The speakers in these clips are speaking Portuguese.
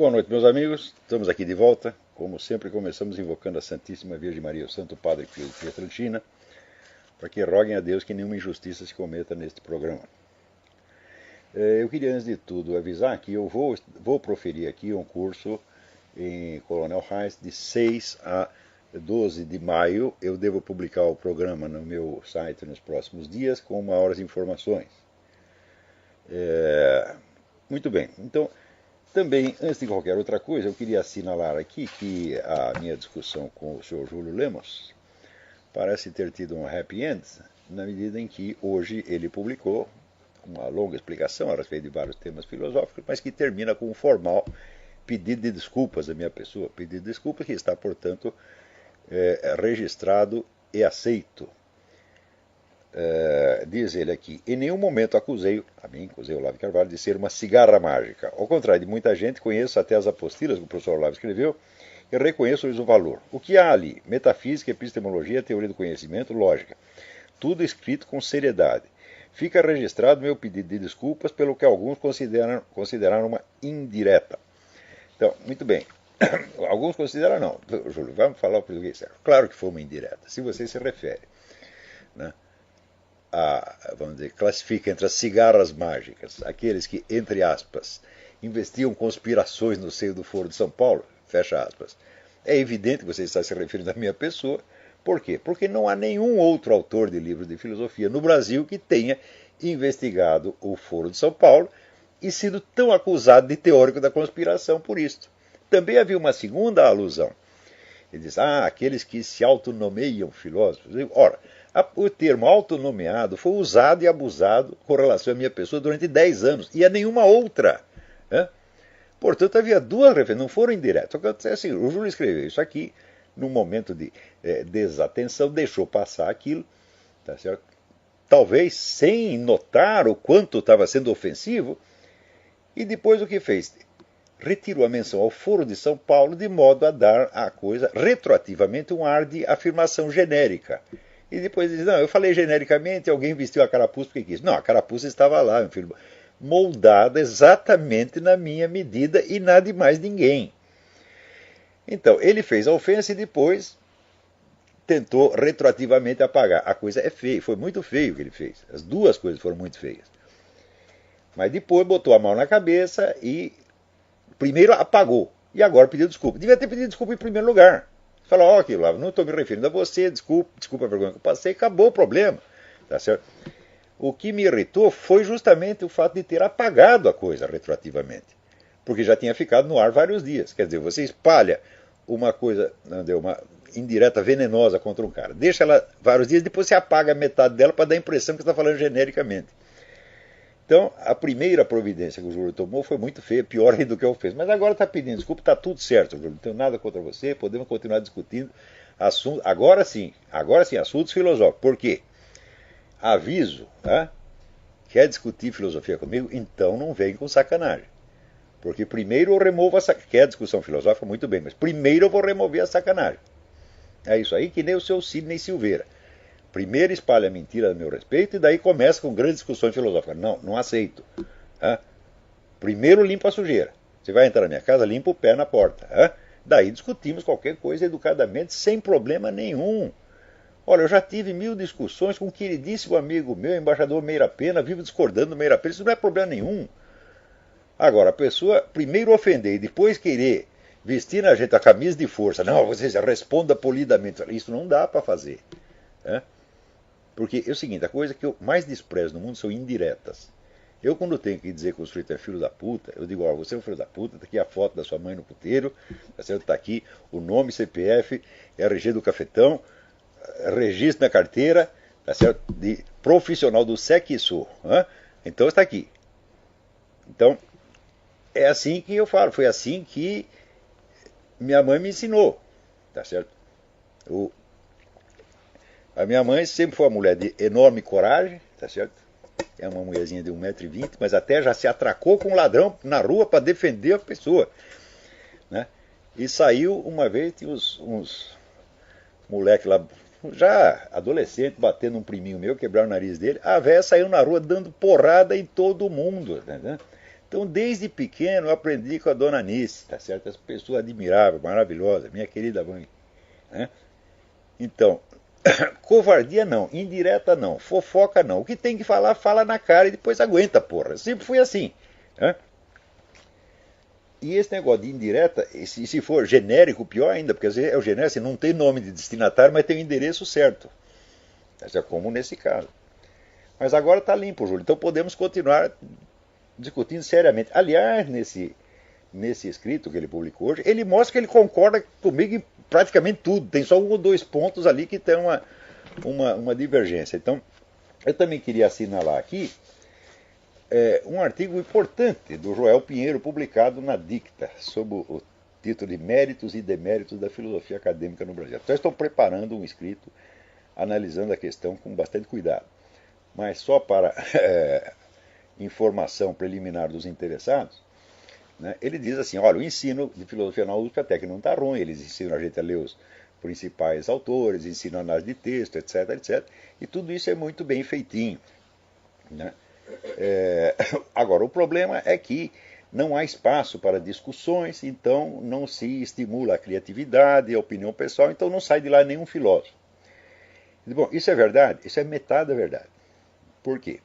Boa noite, meus amigos. Estamos aqui de volta. Como sempre, começamos invocando a Santíssima Virgem Maria, o Santo Padre Pio de Pietrelcina, para que roguem a Deus que nenhuma injustiça se cometa neste programa. Eu queria, antes de tudo, avisar que eu vou proferir aqui um curso em Coronel Reis de 6 a 12 de maio. Eu devo publicar o programa no meu site nos próximos dias com maiores informações. Muito bem. Então, também, antes de qualquer outra coisa, eu queria assinalar aqui que a minha discussão com o Sr. Júlio Lemos parece ter tido um happy end, na medida em que hoje ele publicou uma longa explicação a respeito de vários temas filosóficos, mas que termina com um formal pedido de desculpas da minha pessoa, pedido de desculpas que está, portanto, registrado e aceito. Diz ele aqui: em nenhum momento acusei o Olavo de Carvalho, de ser uma cigarra mágica. Ao contrário de muita gente, conheço até as apostilas que o professor Olavo escreveu e reconheço-lhes o valor. O que há ali? Metafísica, epistemologia, teoria do conhecimento, lógica. Tudo escrito com seriedade. Fica registrado meu pedido de desculpas pelo que alguns consideraram uma indireta. Então, muito bem. Alguns consideram não. Júlio, vamos falar o português certo. Claro que foi uma indireta, se você se refere, né? Vamos dizer, classifica entre as cigarras mágicas, aqueles que, entre aspas, investiam conspirações no seio do Foro de São Paulo, fecha aspas. É evidente que você está se referindo à minha pessoa. Por quê? Porque não há nenhum outro autor de livros de filosofia no Brasil que tenha investigado o Foro de São Paulo e sido tão acusado de teórico da conspiração por isto. Também havia uma segunda alusão. Ele diz, aqueles que se autonomeiam filósofos. Ora, o termo autonomeado foi usado e abusado com relação à minha pessoa durante 10 anos, e a nenhuma outra. Né? Portanto, havia duas referências, não foram indiretas. Assim, o Júlio escreveu isso aqui, num momento de desatenção, deixou passar aquilo, tá certo? Talvez sem notar o quanto estava sendo ofensivo, e depois o que fez? Retirou a menção ao Foro de São Paulo de modo a dar à coisa, retroativamente, um ar de afirmação genérica. E depois diz, não, eu falei genericamente, alguém vestiu a carapuça porque quis. Não, a carapuça estava lá, meu filho, moldada exatamente na minha medida e nada de mais ninguém. Então, ele fez a ofensa e depois tentou retroativamente apagar. A coisa é feia, foi muito feio o que ele fez. As duas coisas foram muito feias. Mas depois botou a mão na cabeça e primeiro apagou. E agora pediu desculpa. Devia ter pedido desculpa em primeiro lugar. Fala, aqui, Olavo, não estou me referindo a você, desculpa a vergonha que eu passei, acabou o problema. Tá certo? O que me irritou foi justamente o fato de ter apagado a coisa retroativamente. Porque já tinha ficado no ar vários dias. Quer dizer, você espalha uma coisa, uma indireta venenosa contra um cara, deixa ela vários dias, depois você apaga metade dela para dar a impressão que você está falando genericamente. Então, a primeira providência que o Júlio tomou foi muito feia, pior do que eu fiz. Mas agora está pedindo desculpa, está tudo certo, Júlio. Não tenho nada contra você, podemos continuar discutindo assuntos. Agora sim, assuntos filosóficos. Por quê? Aviso, quer discutir filosofia comigo? Então não vem com sacanagem. Porque primeiro eu removo a sacanagem. Quer discussão filosófica? Muito bem, mas primeiro eu vou remover a sacanagem. É isso aí, que nem o seu Sidney Silveira. Primeiro espalha mentira a meu respeito e daí começa com grandes discussões filosóficas. Não, não aceito. Primeiro limpa a sujeira. Você vai entrar na minha casa, limpa o pé na porta. Daí discutimos qualquer coisa educadamente, sem problema nenhum. Olha, eu já tive 1000 discussões com um queridíssimo amigo meu, embaixador Meira Pena, vivo discordando do Meira Pena. Isso não é problema nenhum. Agora, a pessoa primeiro ofender e depois querer vestir na gente a camisa de força. Não, você responda polidamente. Isso não dá para fazer. Porque é o seguinte, a coisa que eu mais desprezo no mundo são indiretas. Eu, quando tenho que dizer que o sujeito é filho da puta, eu digo, você é um filho da puta, está aqui a foto da sua mãe no puteiro, tá certo? Está aqui o nome, CPF, RG do cafetão, registro na carteira, tá certo? De profissional do SECSU. Então está aqui. Então, é assim que eu falo, foi assim que minha mãe me ensinou, tá certo? A minha mãe sempre foi uma mulher de enorme coragem, tá certo? É uma mulherzinha de 1,20 m, mas até já se atracou com um ladrão na rua para defender a pessoa. Né? E saiu uma vez, tinha uns moleques lá, já adolescente, batendo um priminho meu, quebraram o nariz dele. A véia saiu na rua dando porrada em todo mundo. Né? Então, desde pequeno, eu aprendi com a dona Anice, tá certo? Essa pessoa admirável, maravilhosa, minha querida mãe. Né? Então, covardia não, indireta não, fofoca não. O que tem que falar, fala na cara e depois aguenta, porra. Sempre fui assim. Né? E esse negócio de indireta, se for genérico, pior ainda, porque às vezes é o genérico, assim, não tem nome de destinatário, mas tem o endereço certo. Isso é como nesse caso. Mas agora está limpo, Júlio, então podemos continuar discutindo seriamente. Aliás, nesse escrito que ele publicou hoje, ele mostra que ele concorda comigo em praticamente tudo. Tem só um ou dois pontos ali que tem uma divergência. Então, eu também queria assinalar aqui um artigo importante do Joel Pinheiro, publicado na Dicta, sob o título de Méritos e Deméritos da Filosofia Acadêmica no Brasil. Então, estou preparando um escrito analisando a questão com bastante cuidado. Mas só para informação preliminar dos interessados, né, ele diz assim, olha, o ensino de filosofia na USP até que não está ruim, eles ensinam a gente a ler os principais autores, ensinam análise de texto, etc, etc, e tudo isso é muito bem feitinho. Né? Agora, o problema é que não há espaço para discussões, então não se estimula a criatividade, a opinião pessoal, então não sai de lá nenhum filósofo. Bom, isso é verdade? Isso é metade da verdade. Por quê?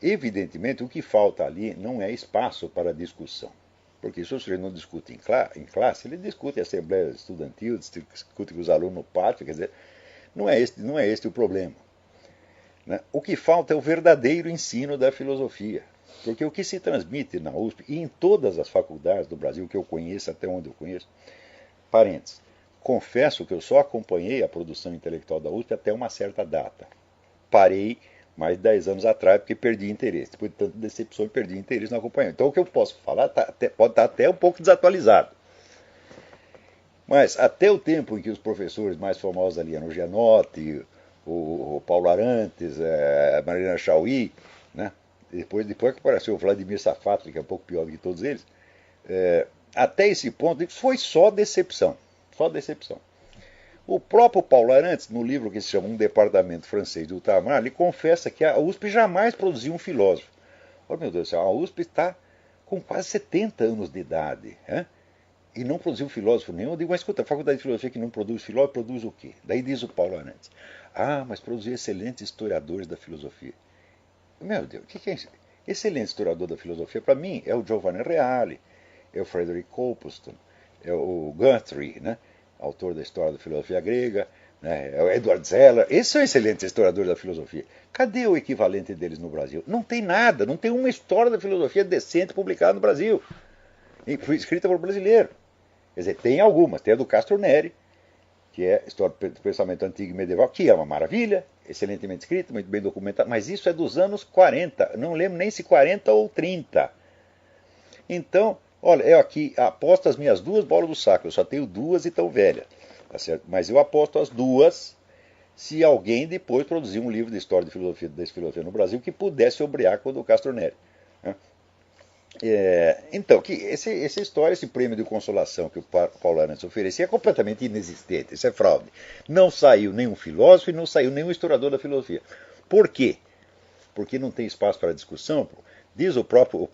Evidentemente, o que falta ali não é espaço para discussão. Porque se o sujeito não discute em classe, ele discute em assembleia estudantil, discute com os alunos no pátio, quer dizer, não é este o problema. Né? O que falta é o verdadeiro ensino da filosofia. Porque o que se transmite na USP e em todas as faculdades do Brasil que eu conheço, até onde eu conheço, parênteses, confesso que eu só acompanhei a produção intelectual da USP até uma certa data. Parei mais de 10 anos atrás, porque perdi interesse. Depois de tanta decepção, perdi interesse no acompanhamento. Então, o que eu posso falar pode estar até um pouco desatualizado. Mas, até o tempo em que os professores mais famosos ali eram o Gianotti, o Paulo Arantes, a Marina Chauí, né? depois que apareceu o Vladimir Safatli, que é um pouco pior do que todos eles, até esse ponto, isso foi só decepção. Só decepção. O próprio Paulo Arantes, no livro que se chama Um Departamento Francês de Ultramar, ele confessa que a USP jamais produziu um filósofo. Oh, meu Deus do céu, a USP está com quase 70 anos de idade, e não produziu filósofo nenhum. Eu digo, mas escuta, a Faculdade de Filosofia que não produz filósofo, produz o quê? Daí diz o Paulo Arantes, mas produziu excelentes historiadores da filosofia. Meu Deus, o que é isso? Excelente historiador da filosofia, para mim, é o Giovanni Reale, é o Frederick Copleston, é o Guthrie, né? Autor da História da Filosofia Grega, né? É o Edward Zeller. Esses são excelentes historiadores da filosofia. Cadê o equivalente deles no Brasil? Não tem nada, não tem uma história da filosofia decente publicada no Brasil, escrita por brasileiro. Quer dizer, tem algumas, tem a do Castro Neri, que é História do Pensamento Antigo e Medieval, que é uma maravilha, excelentemente escrita, muito bem documentada, mas isso é dos anos 40, não lembro nem se 40 ou 30. Então, olha, eu aqui aposto as minhas duas bolas do saco, eu só tenho duas e estão velhas, tá certo? Mas eu aposto as duas se alguém depois produzir um livro de história de filosofia no Brasil que pudesse obriar com o do Castro Neri. Né? Então, essa história, esse prêmio de consolação que o Paulo Arantes oferecia é completamente inexistente, isso é fraude. Não saiu nenhum filósofo e não saiu nenhum historiador da filosofia. Por quê? Porque não tem espaço para discussão. Diz o próprio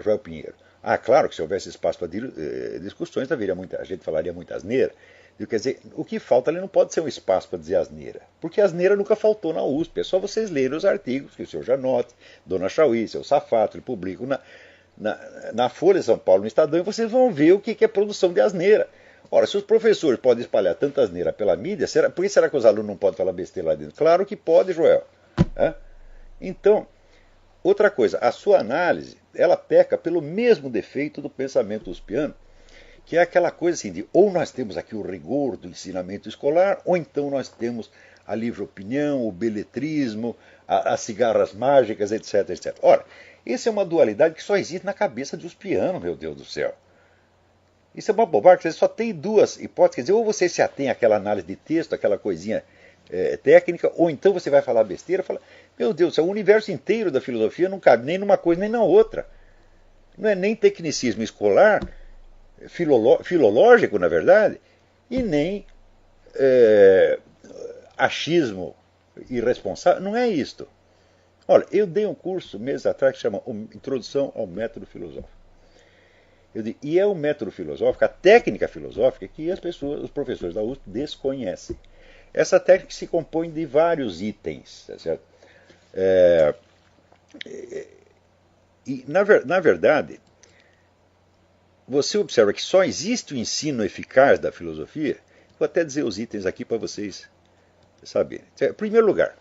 Joel Pinheiro. Claro que se houvesse espaço para discussões, a gente falaria muita asneira. Quer dizer, o que falta ali não pode ser um espaço para dizer asneira, porque asneira nunca faltou na USP. É só vocês lerem os artigos que o senhor Janotti, Dona Chauí, seu Safato, ele publicam na Folha de São Paulo, no Estadão, e vocês vão ver o que é produção de asneira. Ora, se os professores podem espalhar tanta asneira pela mídia, por que será que os alunos não podem falar besteira lá dentro? Claro que pode, Joel. Então, outra coisa, a sua análise, ela peca pelo mesmo defeito do pensamento uspiano, que é aquela coisa assim de ou nós temos aqui o rigor do ensinamento escolar, ou então nós temos a livre opinião, o beletrismo, as cigarras mágicas, etc, etc. Ora, essa é uma dualidade que só existe na cabeça de uspiano, meu Deus do céu. Isso é uma bobagem, você só tem duas hipóteses, quer dizer, ou você se atém àquela análise de texto, aquela coisinha técnica, ou então você vai falar besteira, fala, meu Deus do céu, o universo inteiro da filosofia não cabe nem numa coisa nem na outra. Não é nem tecnicismo escolar, filológico, na verdade, e nem achismo irresponsável. Não é isto. Olha, eu dei um curso meses atrás que chama Introdução ao Método Filosófico. E é o método filosófico, a técnica filosófica que as pessoas, os professores da USP desconhecem. Essa técnica se compõe de vários itens, tá certo? E na verdade, você observa que só existe o ensino eficaz da filosofia. Vou até dizer os itens aqui para vocês saberem. Em primeiro lugar,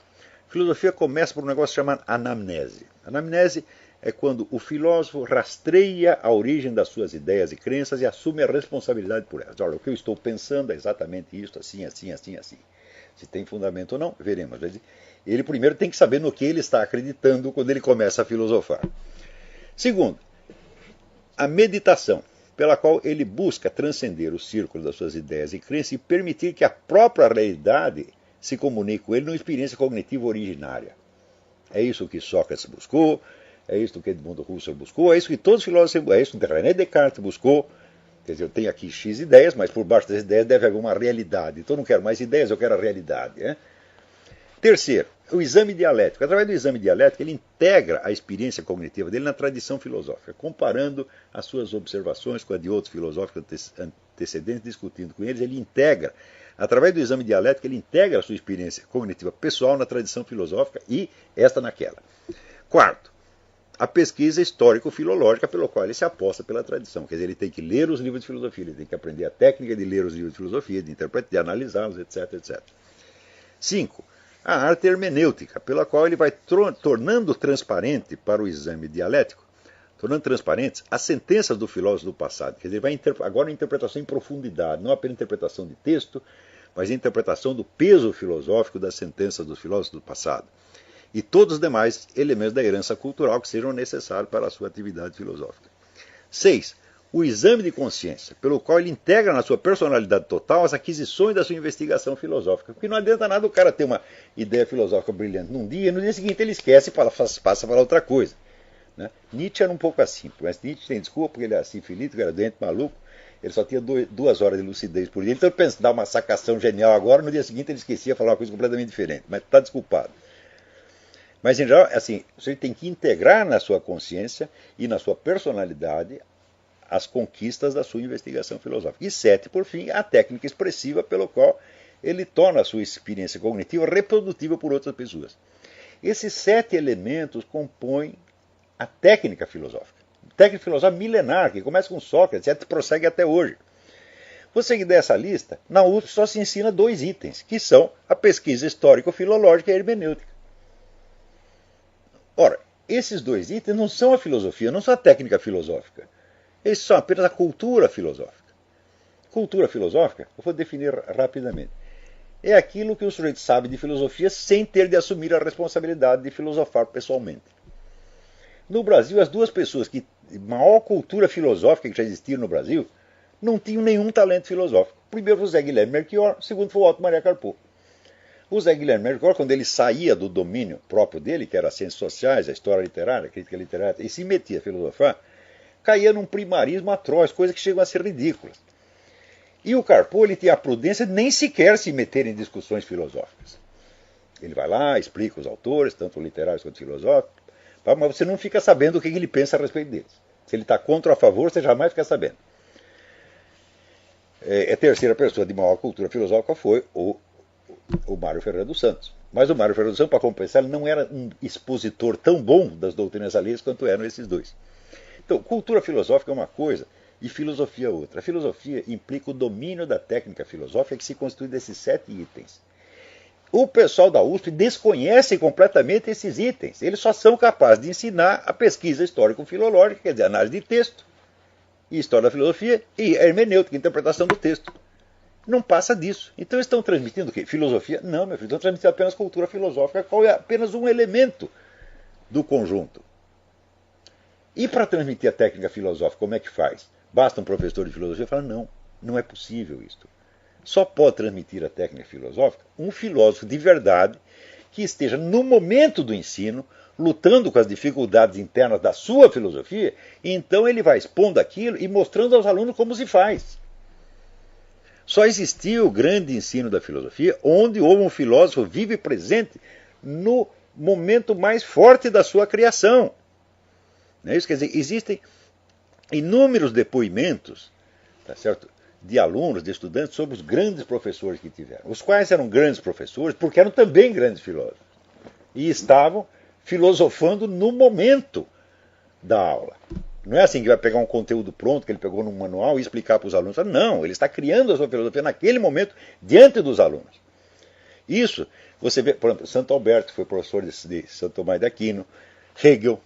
a filosofia começa por um negócio chamado anamnese. Anamnese é quando o filósofo rastreia a origem das suas ideias e crenças e assume a responsabilidade por elas. Olha, o que eu estou pensando é exatamente isso, assim, assim, assim, assim. Se tem fundamento ou não, veremos. Ele primeiro tem que saber no que ele está acreditando quando ele começa a filosofar. Segundo, a meditação, pela qual ele busca transcender o círculo das suas ideias e crenças e permitir que a própria realidade se comunique com ele numa experiência cognitiva originária. É isso que Sócrates buscou, é isso que Edmundo Husserl buscou, é isso que todos os filósofos, é isso que René Descartes buscou. Quer dizer, eu tenho aqui X ideias, mas por baixo das ideias deve haver uma realidade. Então eu não quero mais ideias, eu quero a realidade. Terceiro, o exame dialético. Através do exame dialético, ele integra a experiência cognitiva dele na tradição filosófica, comparando as suas observações com a de outros filósofos antecedentes, discutindo com eles. Ele integra, através do exame dialético, ele integra a sua experiência cognitiva pessoal na tradição filosófica e esta naquela. Quarto, a pesquisa histórico-filológica pelo qual ele se aposta pela tradição. Quer dizer, ele tem que ler os livros de filosofia, ele tem que aprender a técnica de ler os livros de filosofia, de interpretar, de analisá-los, etc, etc. 5. A arte hermenêutica, pela qual ele vai tornando transparente para o exame dialético, tornando transparentes as sentenças do filósofo do passado. Quer dizer, ele vai agora uma interpretação em profundidade, não apenas interpretação de texto, mas a interpretação do peso filosófico das sentenças dos filósofos do passado. E todos os demais elementos da herança cultural que sejam necessários para a sua atividade filosófica. 6. O exame de consciência, pelo qual ele integra na sua personalidade total as aquisições da sua investigação filosófica. Porque não adianta nada o cara ter uma ideia filosófica brilhante num dia e no dia seguinte ele esquece e passa para outra coisa. Né? Nietzsche era um pouco assim, mas Nietzsche tem desculpa porque ele era sifilítico, era doente, maluco. Ele só tinha 2 horas de lucidez por dia. Então ele pensa, dá uma sacação genial agora, no dia seguinte ele esquecia falar uma coisa completamente diferente. Mas está desculpado. Mas, em geral, assim, você tem que integrar na sua consciência e na sua personalidade as conquistas da sua investigação filosófica. E 7, por fim, a técnica expressiva pelo qual ele torna a sua experiência cognitiva reprodutível por outras pessoas. Esses 7 elementos compõem a técnica filosófica. Técnica filosófica milenar, que começa com Sócrates e prossegue até hoje. Vou seguir dessa lista, na USP só se ensina 2 itens, que são a pesquisa histórico-filológica e a hermenêutica. Ora, esses 2 itens não são a filosofia, não são a técnica filosófica. Eles são apenas a cultura filosófica. Cultura filosófica, eu vou definir rapidamente. É aquilo que o sujeito sabe de filosofia sem ter de assumir a responsabilidade de filosofar pessoalmente. No Brasil, as 2 pessoas que maior cultura filosófica que já existiram no Brasil não tinham nenhum talento filosófico. Primeiro foi o Zé Guilherme Melchior, segundo foi o Otto Maria Carpo. O Zé Guilherme Melchior, quando ele saía do domínio próprio dele, que era as ciências sociais, a história literária, a crítica literária, e se metia a filosofar, caía num primarismo atroz, coisas que chegam a ser ridículas. E o Carpo, ele tinha a prudência de nem sequer se meter em discussões filosóficas. Ele vai lá, explica os autores, tanto literários quanto filosóficos, mas você não fica sabendo o que ele pensa a respeito deles. Se ele está contra ou a favor, você jamais fica sabendo. A terceira pessoa de maior cultura filosófica foi o Mário Ferreira dos Santos. Mas o Mário Ferreira dos Santos, para compensar, ele não era um expositor tão bom das doutrinas alheias quanto eram esses 2. Então, cultura filosófica é uma coisa e filosofia é outra. A filosofia implica o domínio da técnica filosófica que se constitui desses 7 itens. O pessoal da USP desconhece completamente esses itens. Eles só são capazes de ensinar a pesquisa histórico-filológica, quer dizer, análise de texto, e história da filosofia, e hermenêutica, interpretação do texto. Não passa disso. Então eles estão transmitindo o quê? Filosofia? Não, meu filho, estão transmitindo apenas cultura filosófica, qual é apenas um elemento do conjunto. E para transmitir a técnica filosófica, como é que faz? Basta um professor de filosofia falar, não, não é possível isto. Só pode transmitir a técnica filosófica um filósofo de verdade que esteja no momento do ensino, lutando com as dificuldades internas da sua filosofia, e então ele vai expondo aquilo e mostrando aos alunos como se faz. Só existiu o grande ensino da filosofia onde houve um filósofo vivo e presente no momento mais forte da sua criação. Não é isso? Quer dizer, existem inúmeros depoimentos, tá certo, de alunos, de estudantes, sobre os grandes professores que tiveram. Os quais eram grandes professores porque eram também grandes filósofos. E estavam filosofando no momento da aula. Não é assim que vai pegar um conteúdo pronto que ele pegou num manual e explicar para os alunos. Não, ele está criando a sua filosofia naquele momento, diante dos alunos. Isso, você vê, por exemplo, Santo Alberto foi professor de Santo Tomás de Aquino, Hegel,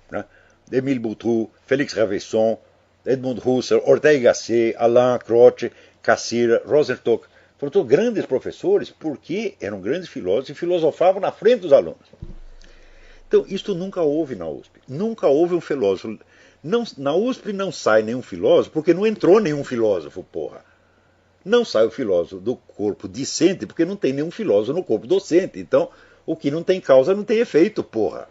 né? Émile Boutroux, Félix Ravesson, Edmund Husserl, Ortega y Gasset, Alain, Croce, Cassirer, Rosenstock. Foram todos grandes professores porque eram grandes filósofos e filosofavam na frente dos alunos. Então, isto nunca houve na USP. Nunca houve um filósofo. Não, na USP não sai nenhum filósofo porque não entrou nenhum filósofo, porra. Não sai o filósofo do corpo discente porque não tem nenhum filósofo no corpo docente. Então, o que não tem causa não tem efeito, porra.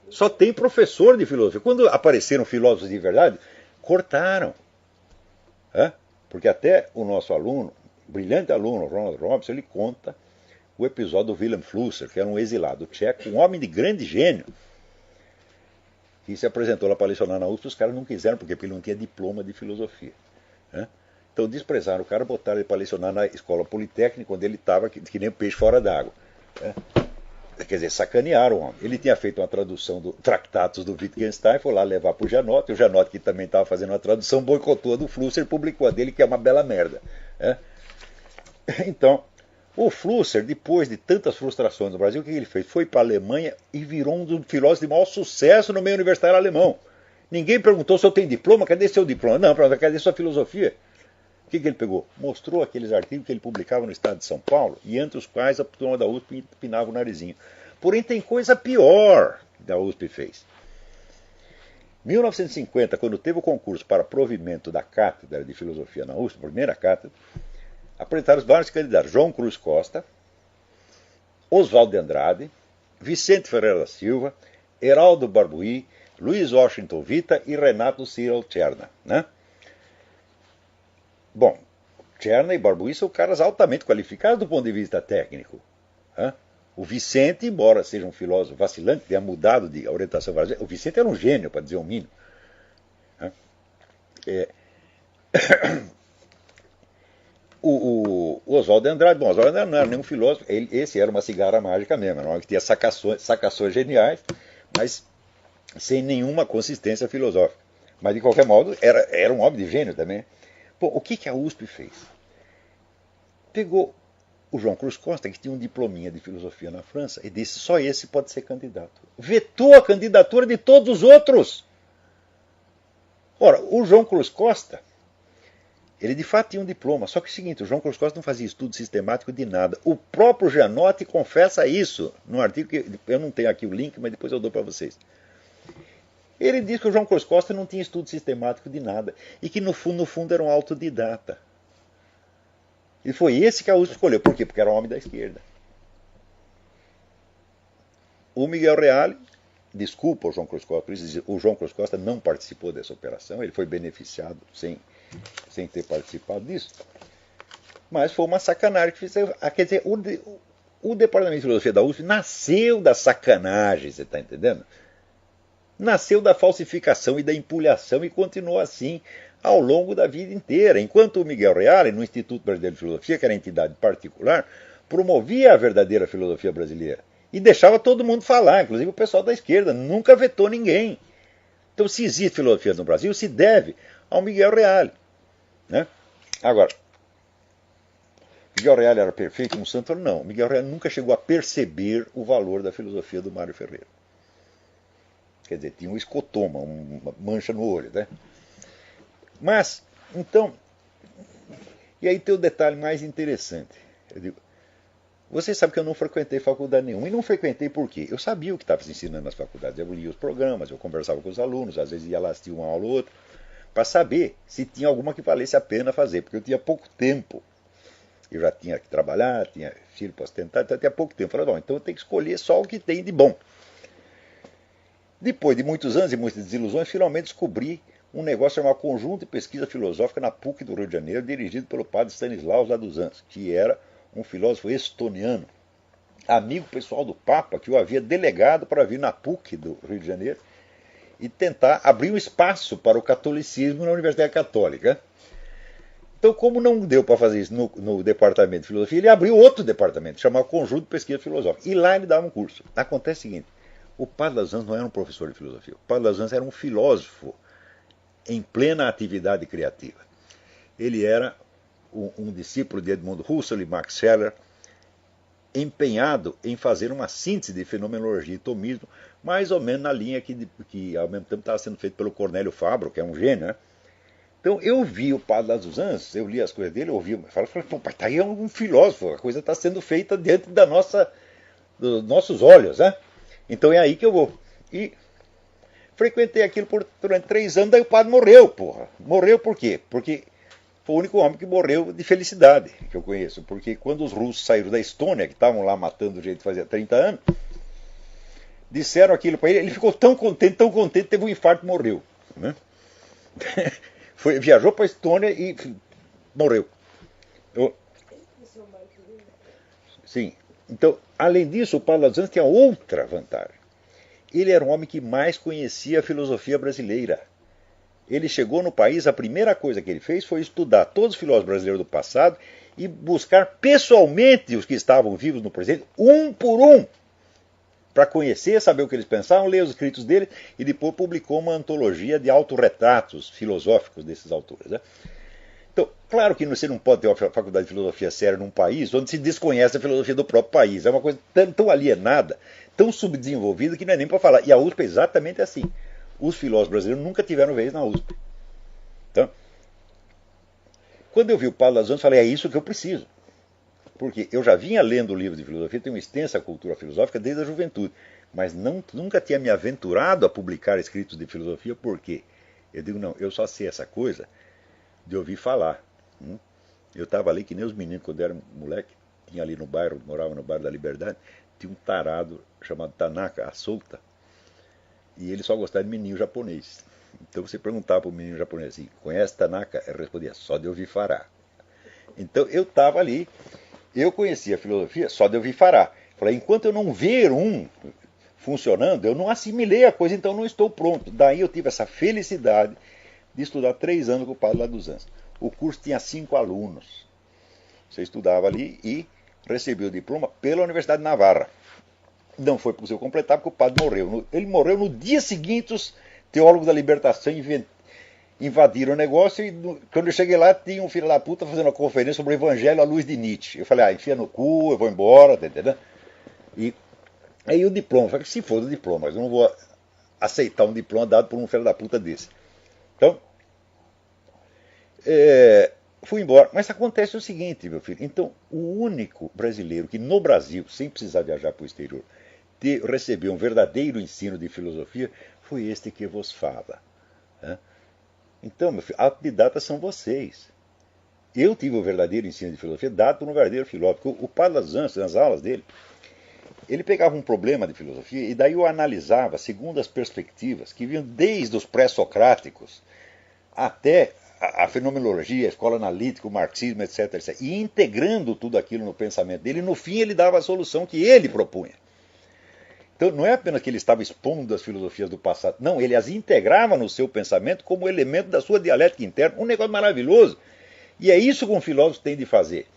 Só tem professor de filosofia. Quando apareceram filósofos de verdade, cortaram. Porque até o nosso aluno, brilhante aluno, Ronald Robson, ele conta o episódio do Willem Flusser, que era um exilado tcheco, um homem de grande gênio, que se apresentou lá para lecionar na USP, os caras não quiseram, porque ele não tinha diploma de filosofia. Então desprezaram o cara, botaram ele para lecionar na escola politécnica, onde ele estava que nem peixe fora d'água. Quer dizer, sacanearam o homem. Ele tinha feito uma tradução do Tractatus do Wittgenstein, foi lá levar para o Janotte, o Janotte, que também estava fazendo uma tradução, boicotou a do Flusser e publicou a dele, que é uma bela merda. Então, o Flusser, depois de tantas frustrações no Brasil, o que ele fez? Foi para a Alemanha e virou um dos filósofos de maior sucesso no meio universitário alemão. Ninguém perguntou se eu tenho diploma, cadê seu diploma? Não, cadê sua filosofia? O que ele pegou? Mostrou aqueles artigos que ele publicava no estado de São Paulo, e entre os quais a turma da USP empinava o narizinho. Porém, tem coisa pior que a USP fez. Em 1950, quando teve o concurso para provimento da cátedra de filosofia na USP, a primeira cátedra, apresentaram os vários candidatos: João Cruz Costa, Oswaldo de Andrade, Vicente Ferreira da Silva, Heraldo Barbuí, Luiz Washington Vita e Renato Cyril Tcherna, né? Bom, Tcherna e Barbuí são caras altamente qualificados do ponto de vista técnico. O Vicente, embora seja um filósofo vacilante, tenha mudado de orientação várias vezes, o Vicente era um gênio, para dizer o mínimo. O Oswaldo de Andrade, bom, Oswaldo de Andrade não era nenhum filósofo, esse era uma cigarra mágica mesmo, era um homem que tinha sacações geniais, mas sem nenhuma consistência filosófica. Mas, de qualquer modo, era um homem de gênio também. Bom, o que a USP fez? Pegou o João Cruz Costa, que tinha um diplominha de filosofia na França, e disse: só esse pode ser candidato. Vetou a candidatura de todos os outros. Ora, o João Cruz Costa, ele de fato tinha um diploma, só que é o seguinte, o João Cruz Costa não fazia estudo sistemático de nada. O próprio Janotte confessa isso, num artigo que eu não tenho aqui o link, mas depois eu dou para vocês. Ele diz que o João Cruz Costa não tinha estudo sistemático de nada, e que no fundo era um autodidata. E foi esse que a USP escolheu. Por quê? Porque era um homem da esquerda. O Miguel Reale, desculpa o João Cruz Costa, o João Cruz Costa não participou dessa operação, ele foi beneficiado sem ter participado disso. Mas foi uma sacanagem que fizeram. Quer dizer, o Departamento de Filosofia da USP nasceu da sacanagem, você está entendendo? Nasceu da falsificação e da empulhação e continuou assim ao longo da vida inteira. Enquanto o Miguel Reale, no Instituto Brasileiro de Filosofia, que era entidade particular, promovia a verdadeira filosofia brasileira e deixava todo mundo falar, inclusive o pessoal da esquerda, nunca vetou ninguém. Então, se existe filosofia no Brasil, se deve ao Miguel Reale. Né? Agora, Miguel Reale era perfeito, um santo? Não. Miguel Reale nunca chegou a perceber o valor da filosofia do Mário Ferreira. Quer dizer, tinha um escotoma, uma mancha no olho, né? Mas, então, e aí tem o detalhe mais interessante. Eu digo, vocês sabem que eu não frequentei faculdade nenhuma. E não frequentei por quê? Eu sabia o que estava se ensinando nas faculdades. Eu lia os programas, eu conversava com os alunos, às vezes ia lá assistir uma aula ou outra, para saber se tinha alguma que valesse a pena fazer, porque eu tinha pouco tempo. Eu já tinha que trabalhar, tinha filho para sustentar, então eu tinha pouco tempo. Eu falei, bom, então eu tenho que escolher só o que tem de bom. Depois de muitos anos e muitas desilusões, finalmente descobri um negócio chamado Conjunto de Pesquisa Filosófica na PUC do Rio de Janeiro, dirigido pelo padre Stanislaus Laduzans, que era um filósofo estoniano, amigo pessoal do Papa, que o havia delegado para vir na PUC do Rio de Janeiro e tentar abrir um espaço para o catolicismo na Universidade Católica. Então, como não deu para fazer isso no departamento de filosofia, ele abriu outro departamento, chamado Conjunto de Pesquisa Filosófica. E lá ele dava um curso. Acontece o seguinte, o Padre Lazans não era um professor de filosofia. O Padre Lazans era um filósofo em plena atividade criativa. Ele era um discípulo de Edmund Husserl e Max Scheler, empenhado em fazer uma síntese de fenomenologia e tomismo, mais ou menos na linha que ao mesmo tempo estava sendo feito pelo Cornélio Fabro, que é um gênio, né? Então eu vi o Padre Lazans, eu li as coisas dele, eu ouvi, eu falei, pô, tá aí um filósofo, a coisa está sendo feita dentro dos nossos olhos, né? Então é aí que eu vou. E frequentei aquilo durante 3 anos, daí o padre morreu, porra. Morreu por quê? Porque foi o único homem que morreu de felicidade que eu conheço. Porque quando os russos saíram da Estônia, que estavam lá matando gente fazia 30 anos, disseram aquilo para ele, ele ficou tão contente, teve um infarto e morreu. Né? Viajou para a Estônia e morreu. Sim. Então, além disso, o Padre Lazans tinha outra vantagem. Ele era um homem que mais conhecia a filosofia brasileira. Ele chegou no país, a primeira coisa que ele fez foi estudar todos os filósofos brasileiros do passado e buscar pessoalmente os que estavam vivos no presente, um por um, para conhecer, saber o que eles pensavam, ler os escritos dele, e depois publicou uma antologia de autorretratos filosóficos desses autores. Né? Então, claro que você não pode ter uma faculdade de filosofia séria num país onde se desconhece a filosofia do próprio país. É uma coisa tão alienada, tão subdesenvolvida, que não é nem para falar. E a USP é exatamente assim. Os filósofos brasileiros nunca tiveram vez na USP. Então, quando eu vi o Padre Lazans, falei, é isso que eu preciso. Porque eu já vinha lendo livros de filosofia, tenho uma extensa cultura filosófica desde a juventude, mas nunca tinha me aventurado a publicar escritos de filosofia, porque eu digo, não, eu só sei essa coisa de ouvir falar. Eu estava ali que nem os meninos, quando eu era moleque, tinha ali no bairro, morava no bairro da Liberdade, tinha um tarado chamado Tanaka, a solta, e ele só gostava de menino japonês. Então você perguntava para o menino japonês assim, conhece Tanaka? Ele respondia, só de ouvir falar. Então eu estava ali, eu conhecia a filosofia só de ouvir falar. Falei, enquanto eu não ver um funcionando, eu não assimilei a coisa, então não estou pronto. Daí eu tive essa felicidade de estudar 3 anos com o Padre Lazans. O curso tinha 5 alunos. Você estudava ali e recebeu o diploma pela Universidade de Navarra. Não foi possível completar porque o padre morreu. Ele morreu no dia seguinte, os teólogos da libertação invadiram o negócio e quando eu cheguei lá tinha um filho da puta fazendo uma conferência sobre o Evangelho à luz de Nietzsche. Eu falei, enfia no cu, eu vou embora, tá entendendo? E aí o diploma, eu falei, se for o diploma, mas eu não vou aceitar um diploma dado por um filho da puta desse. Então, fui embora. Mas acontece o seguinte, meu filho. Então, o único brasileiro que no Brasil, sem precisar viajar para o exterior, recebeu um verdadeiro ensino de filosofia foi este que vos fala. Né? Então, meu filho, autodidatas são vocês. Eu tive o verdadeiro ensino de filosofia dado por um verdadeiro filósofo. O Padre Lazans, nas aulas dele, ele pegava um problema de filosofia e daí o analisava segundo as perspectivas que vinham desde os pré-socráticos até a fenomenologia, a escola analítica, o marxismo, etc, etc. E integrando tudo aquilo no pensamento dele, no fim ele dava a solução que ele propunha. Então não é apenas que ele estava expondo as filosofias do passado, não, ele as integrava no seu pensamento como elemento da sua dialética interna, um negócio maravilhoso. E é isso que um filósofo tem de fazer.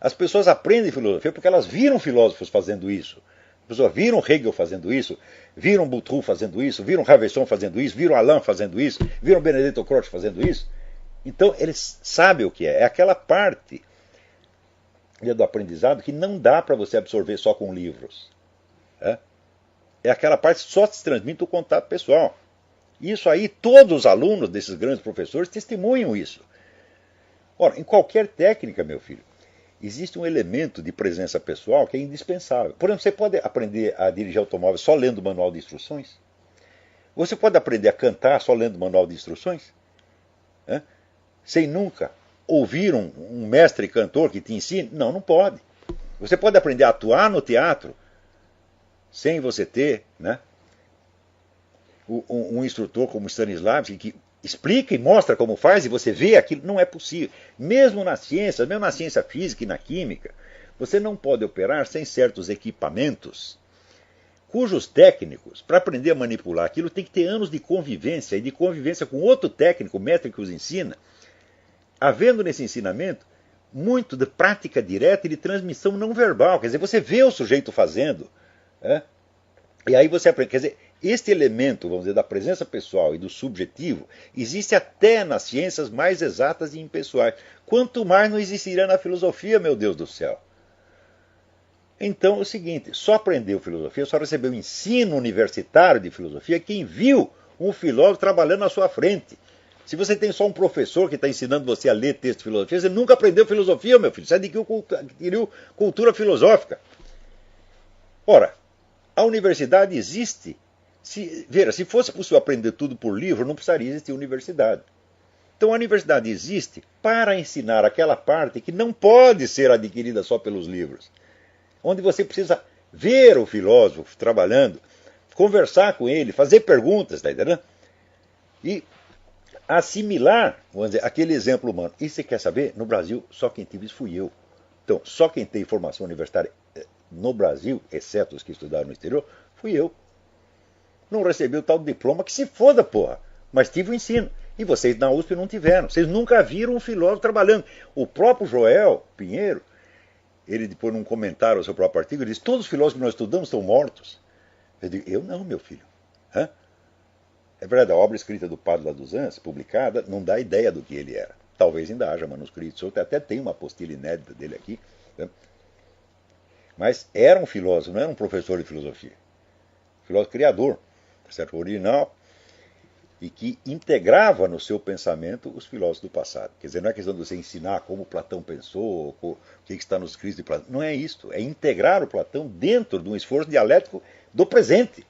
As pessoas aprendem filosofia porque elas viram filósofos fazendo isso. As pessoas viram Hegel fazendo isso, viram Boutroux fazendo isso, viram Raveisson fazendo isso, viram Alain fazendo isso, viram Benedetto Croce fazendo isso. Então eles sabem o que é. É aquela parte do aprendizado que não dá para você absorver só com livros. É aquela parte que só se transmite o contato pessoal. Isso aí, todos os alunos desses grandes professores testemunham isso. Ora, em qualquer técnica, meu filho, existe um elemento de presença pessoal que é indispensável. Por exemplo, você pode aprender a dirigir automóvel só lendo o manual de instruções? Você pode aprender a cantar só lendo o manual de instruções? Sem nunca ouvir um mestre cantor que te ensine? Não, não pode. Você pode aprender a atuar no teatro sem você ter um instrutor como Stanislavski que explica e mostra como faz e você vê aquilo. Não é possível. Mesmo na ciência física e na química, Você não pode operar sem certos equipamentos cujos técnicos, para aprender a manipular aquilo, tem que ter anos de convivência e de convivência com outro técnico, métrico que os ensina, havendo nesse ensinamento muito de prática direta e de transmissão não verbal. Quer dizer, você vê o sujeito fazendo, e aí você aprende. Quer dizer, este elemento, vamos dizer, da presença pessoal e do subjetivo, existe até nas ciências mais exatas e impessoais. Quanto mais não existirá na filosofia, meu Deus do céu. Então, é o seguinte, só aprendeu filosofia, só recebeu ensino universitário de filosofia quem viu um filósofo trabalhando na sua frente. Se você tem só um professor que está ensinando você a ler texto de filosofia, você nunca aprendeu filosofia, meu filho. Você adquiriu cultura filosófica. Ora, a universidade existe. Se fosse possível aprender tudo por livro, não precisaria existir universidade. Então a universidade existe para ensinar aquela parte que não pode ser adquirida só pelos livros. Onde você precisa ver o filósofo trabalhando, conversar com ele, fazer perguntas, tá entendendo? E assimilar, vamos dizer, aquele exemplo humano. E você quer saber? No Brasil, só quem tive isso fui eu. Então, só quem tem formação universitária no Brasil, exceto os que estudaram no exterior, fui eu. Não recebi o tal diploma que se foda, porra. Mas tive o ensino. E vocês na USP não tiveram. Vocês nunca viram um filósofo trabalhando. O próprio Joel Pinheiro, ele depois num comentário ao seu próprio artigo, ele disse, todos os filósofos que nós estudamos estão mortos. Eu digo, eu não, meu filho. É verdade, a obra escrita do Padre Laduzans, publicada, não dá ideia do que ele era. Talvez ainda haja manuscritos, até tem uma apostila inédita dele aqui. Né? Mas era um filósofo, não era um professor de filosofia. Filósofo criador, certo? Original, e que integrava no seu pensamento os filósofos do passado. Quer dizer, não é questão de você ensinar como Platão pensou, o que está nos escritos de Platão. Não é isso. É integrar o Platão dentro de um esforço dialético do presente.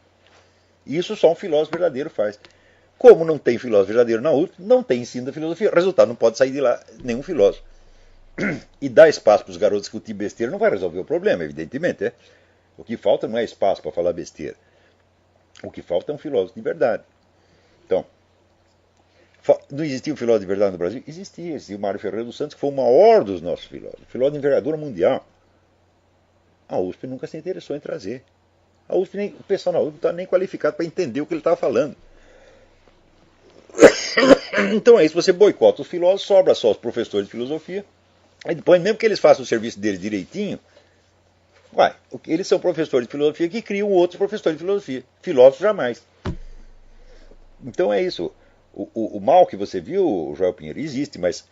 E isso só um filósofo verdadeiro faz. Como não tem filósofo verdadeiro na USP, não tem ensino da filosofia. Resultado, não pode sair de lá nenhum filósofo. E dar espaço para os garotos discutir besteira não vai resolver o problema, evidentemente. O que falta não é espaço para falar besteira. O que falta é um filósofo de verdade. Então, não existia um filósofo de verdade no Brasil? Existia o Mário Ferreira dos Santos, que foi o maior dos nossos filósofos, filósofo de envergadura mundial. A USP nunca se interessou em trazer. A USP o pessoal na USP não está nem qualificado para entender o que ele estava falando. Então é isso, você boicota os filósofos, sobra só os professores de filosofia, aí depois, mesmo que eles façam o serviço deles direitinho, eles são professores de filosofia que criam outros professores de filosofia. Filósofos jamais. Então é isso. O mal que você viu, Joel Pinheiro, existe, mas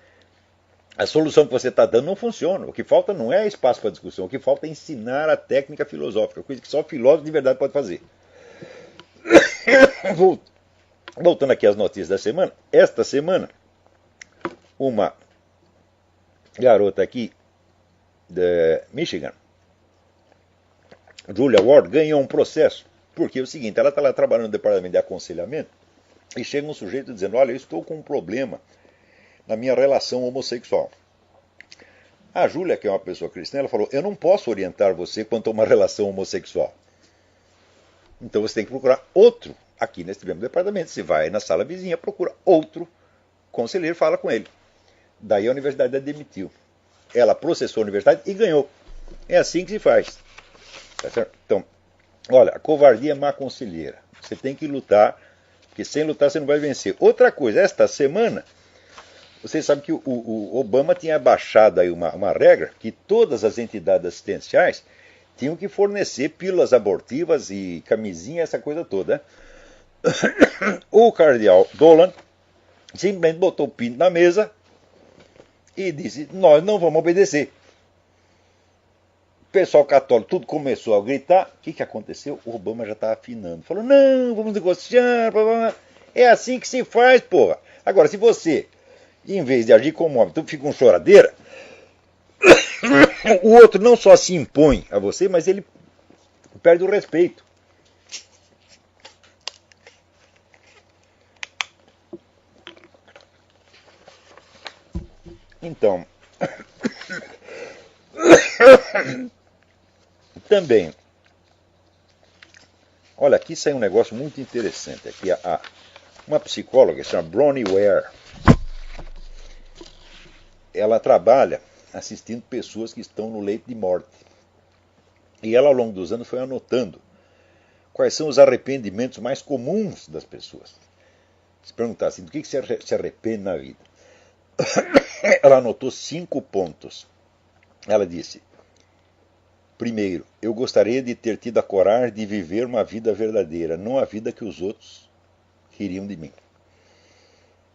a solução que você está dando não funciona. O que falta não é espaço para discussão, o que falta é ensinar a técnica filosófica, coisa que só filósofo de verdade pode fazer. Voltando aqui às notícias da semana, esta semana, uma garota aqui de Michigan, Julia Ward, ganhou um processo, porque é o seguinte, ela está lá trabalhando no departamento de aconselhamento, e chega um sujeito dizendo, olha, eu estou com um problema na minha relação homossexual. A Júlia, que é uma pessoa cristã, ela falou, eu não posso orientar você quanto a uma relação homossexual. Então você tem que procurar outro, aqui nesse mesmo departamento. Você vai na sala vizinha, procura outro conselheiro, fala com ele. Daí a universidade a demitiu. Ela processou a universidade e ganhou. É assim que se faz. Tá certo? Então, olha, a covardia é má conselheira. Você tem que lutar, porque sem lutar você não vai vencer. Outra coisa, esta semana, vocês sabem que o Obama tinha baixado aí uma regra que todas as entidades assistenciais tinham que fornecer pílulas abortivas e camisinha, essa coisa toda. Né? O cardeal Dolan simplesmente botou o pinto na mesa e disse, nós não vamos obedecer. O pessoal católico tudo começou a gritar. O que aconteceu? O Obama já estava afinando. Falou, não, vamos negociar. Blá, blá, blá. É assim que se faz, porra. Agora, se você, em vez de agir como homem, tu fica com choradeira, o outro não só se impõe a você, mas ele perde o respeito. Então, também, olha, aqui sai um negócio muito interessante. Aqui uma psicóloga que se chama Bronnie Ware, ela trabalha assistindo pessoas que estão no leito de morte. E ela, ao longo dos anos, foi anotando quais são os arrependimentos mais comuns das pessoas. Se perguntar assim, do que você se arrepende na vida? Ela anotou 5 pontos. Ela disse: primeiro, eu gostaria de ter tido a coragem de viver uma vida verdadeira, não a vida que os outros queriam de mim.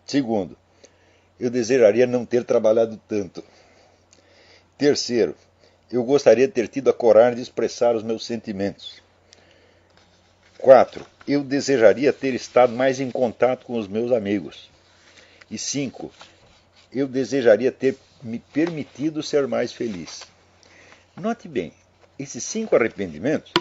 Segundo, eu desejaria não ter trabalhado tanto. Terceiro, eu gostaria de ter tido a coragem de expressar os meus sentimentos. 4, eu desejaria ter estado mais em contato com os meus amigos. E 5, eu desejaria ter me permitido ser mais feliz. Note bem, esses 5 arrependimentos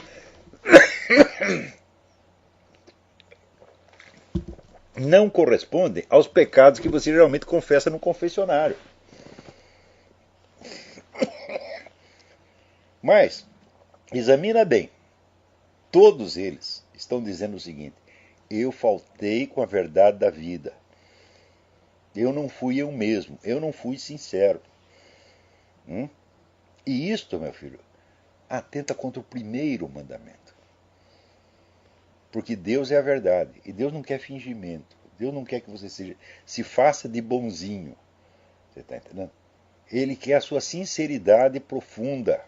não correspondem aos pecados que você geralmente confessa no confessionário. Mas, examina bem, todos eles estão dizendo o seguinte: eu faltei com a verdade da vida. Eu não fui eu mesmo, eu não fui sincero. E isto, meu filho, atenta contra o primeiro mandamento. Porque Deus é a verdade, e Deus não quer fingimento. Deus não quer que você se faça de bonzinho. Você está entendendo? Ele quer a sua sinceridade profunda.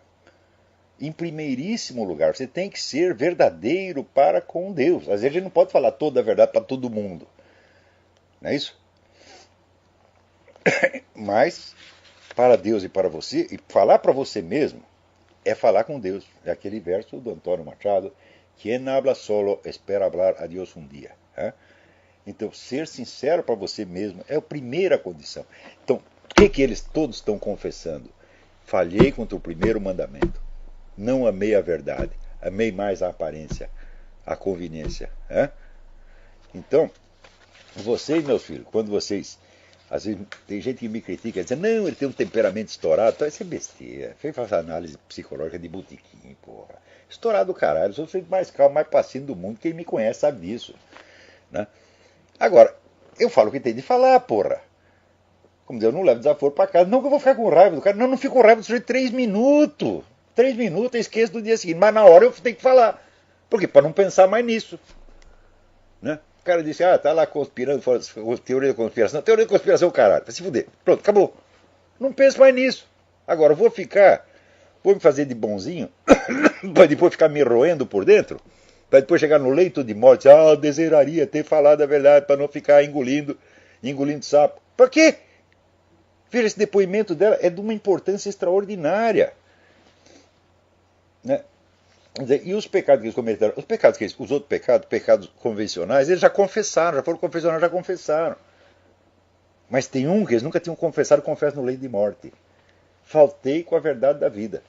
Em primeiríssimo lugar, você tem que ser verdadeiro para com Deus. Às vezes a gente não pode falar toda a verdade para todo mundo. Não é isso? Mas, para Deus e para você, e falar para você mesmo, é falar com Deus. É aquele verso do Antônio Machado: quien habla solo espera hablar a Dios un día. Então, ser sincero para você mesmo é a primeira condição. Então, o que eles todos estão confessando? Falhei contra o primeiro mandamento. Não amei a verdade. Amei mais a aparência, a conveniência. Então, vocês, meus filhos, quando vocês... Às vezes tem gente que me critica, dizendo: não, ele tem um temperamento estourado. Então, isso é besteira. Fez fazer análise psicológica de botequim, porra. Estourado do caralho. Eu sou o sujeito mais calmo, mais paciente do mundo. Quem me conhece sabe disso. Né? Agora, eu falo o que tem de falar, porra. Como dizer, eu não levo desaforo pra casa. Não que eu vou ficar com raiva do cara. Não, não fico com raiva do sujeito 3 minutos. 3 minutos eu esqueço do dia seguinte. Mas na hora eu tenho que falar. Por quê? Para não pensar mais nisso. Né? O cara disse: tá lá conspirando, teoria da conspiração. Teoria da conspiração, caralho. Vai se fuder. Pronto, acabou. Não penso mais nisso. Agora, vou me fazer de bonzinho, para depois ficar me roendo por dentro, para depois chegar no leito de morte: eu desejaria ter falado a verdade para não ficar engolindo sapo. Para quê? Veja, esse depoimento dela é de uma importância extraordinária. Né? E os pecados que eles cometeram, os outros pecados convencionais, eles já confessaram, já foram confessionários, já confessaram. Mas tem um que eles nunca tinham confessado, confessam no leito de morte. Faltei com a verdade da vida.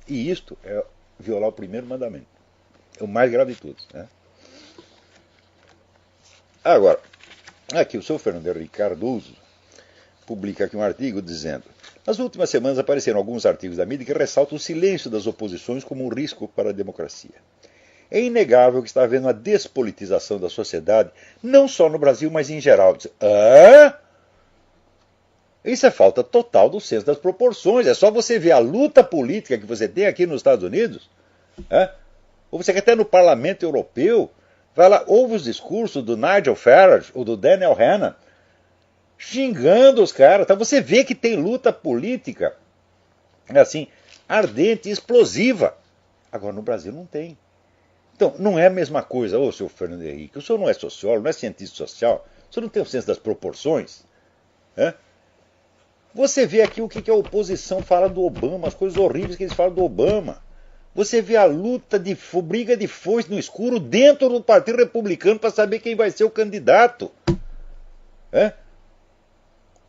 E isto é violar o primeiro mandamento. É o mais grave de todos. Né? Agora, aqui o senhor Fernando Henrique Cardoso publica aqui um artigo dizendo: nas últimas semanas apareceram alguns artigos da mídia que ressaltam o silêncio das oposições como um risco para a democracia. É inegável que está havendo uma despolitização da sociedade, não só no Brasil, mas em geral. Isso é falta total do senso das proporções. É só você ver a luta política que você tem aqui nos Estados Unidos. Ou você quer até no Parlamento Europeu, vai lá, ouve os discursos do Nigel Farage ou do Daniel Hannan, xingando os caras. Então você vê que tem luta política assim, ardente, explosiva. Agora no Brasil não tem. Então não é a mesma coisa. Ô, senhor Fernando Henrique, o senhor não é sociólogo, não é cientista social, o senhor não tem o senso das proporções. Você vê aqui o que a oposição fala do Obama, as coisas horríveis que eles falam do Obama. Você vê a luta briga de foice no escuro dentro do Partido Republicano para saber quem vai ser o candidato.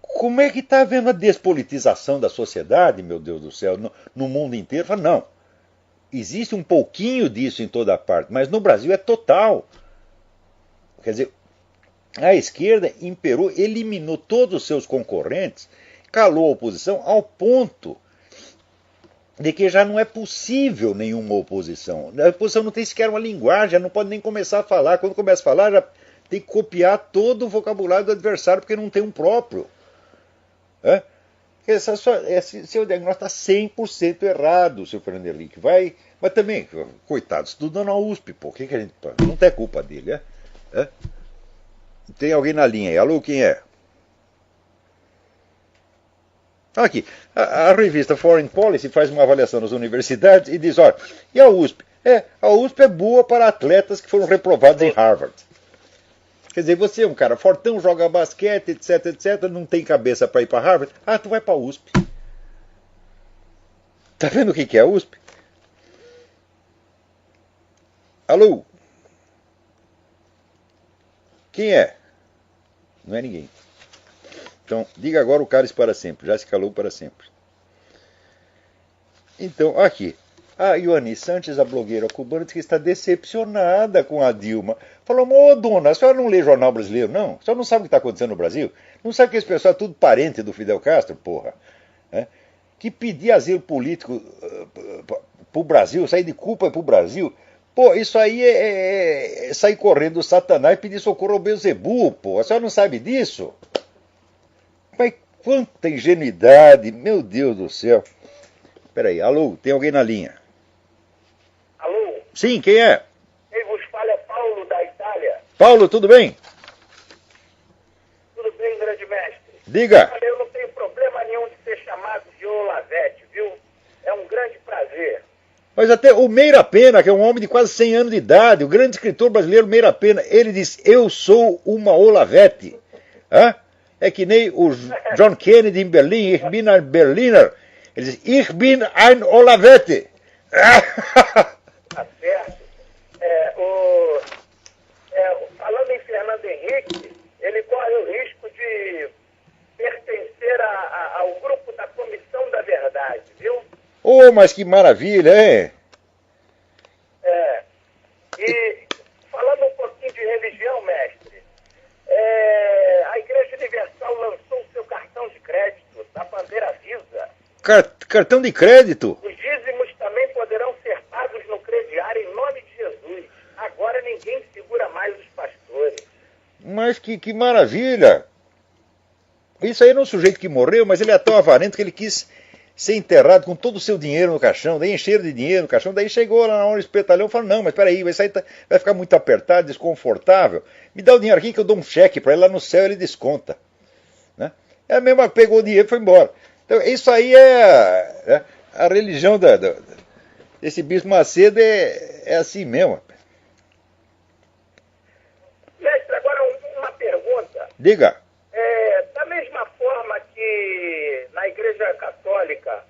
Como é que está havendo a despolitização da sociedade, meu Deus do céu, no mundo inteiro? Fala, não, existe um pouquinho disso em toda parte, mas no Brasil é total. Quer dizer, a esquerda imperou, eliminou todos os seus concorrentes, calou a oposição ao ponto de que já não é possível nenhuma oposição. A oposição não tem sequer uma linguagem, já não pode nem começar a falar. Quando começa a falar, já tem que copiar todo o vocabulário do adversário, porque não tem um próprio. Seu diagnóstico está 100% errado, seu Fernando Henrique. Mas também, coitado, estudando na USP, pô. Que a gente, não tem culpa dele, é? Tem alguém na linha aí. Alô, quem é? Aqui, a revista Foreign Policy faz uma avaliação nas universidades e diz, olha, e a USP? A USP é boa para atletas que foram reprovados em Harvard. Quer dizer, você é um cara fortão, joga basquete, etc, etc, não tem cabeça para ir para Harvard. Ah, tu vai para a USP. Tá vendo o que é a USP? Alô? Quem é? Não é ninguém. Então, diga agora o cálice para sempre. Já se calou para sempre. Então, aqui. A Ioane Sanches, a blogueira cubana, diz que está decepcionada com a Dilma. Falou, ô dona, a senhora não lê jornal brasileiro, não? A senhora não sabe o que está acontecendo no Brasil? Não sabe que esse pessoal é tudo parente do Fidel Castro, porra? Que pedir asilo político pro Brasil, sair de culpa pro Brasil. Pô, isso aí é sair correndo do Satanás e pedir socorro ao Beelzebub, pô. A senhora não sabe disso? Mas quanta ingenuidade, meu Deus do céu. Peraí, alô, tem alguém na linha? Alô? Sim, quem é? Quem vos fala é Paulo, da Itália. Paulo, tudo bem? Tudo bem, grande mestre? Diga. Olha, eu não tenho problema nenhum de ser chamado de Olavete, viu? É um grande prazer. Mas até o Meira Pena, que é um homem de quase 100 anos de idade, o grande escritor brasileiro Meira Pena, ele diz, eu sou uma Olavete. É que nem o John Kennedy em Berlim, Ich bin ein Berliner. Ele diz, Ich bin ein Olavete. Tá certo. Falando em Fernando Henrique, ele corre o risco de pertencer ao grupo da Comissão da Verdade, viu? Oh, mas que maravilha, hein? E falando um pouquinho de religião, mestre, a Igreja Universal lançou o seu cartão de crédito, da bandeira Visa. Cartão de crédito? Os dízimos também poderão ser pagos no crediário em nome de Jesus. Agora ninguém segura mais os pastores. Mas que maravilha! Isso aí era um sujeito que morreu, mas ele é tão avarento que ele quis ser enterrado com todo o seu dinheiro no caixão, daí encheram de dinheiro no caixão, daí chegou lá na hora do espetalhão e falou, não, mas peraí, isso aí vai ficar muito apertado, desconfortável, me dá o dinheiro aqui que eu dou um cheque para ele lá no céu, ele desconta. Né? É a mesma, pegou o dinheiro e foi embora. Então isso aí é a religião desse Bispo Macedo é assim mesmo. Mestre, agora uma pergunta. Diga. Da mesma forma que na Igreja Católica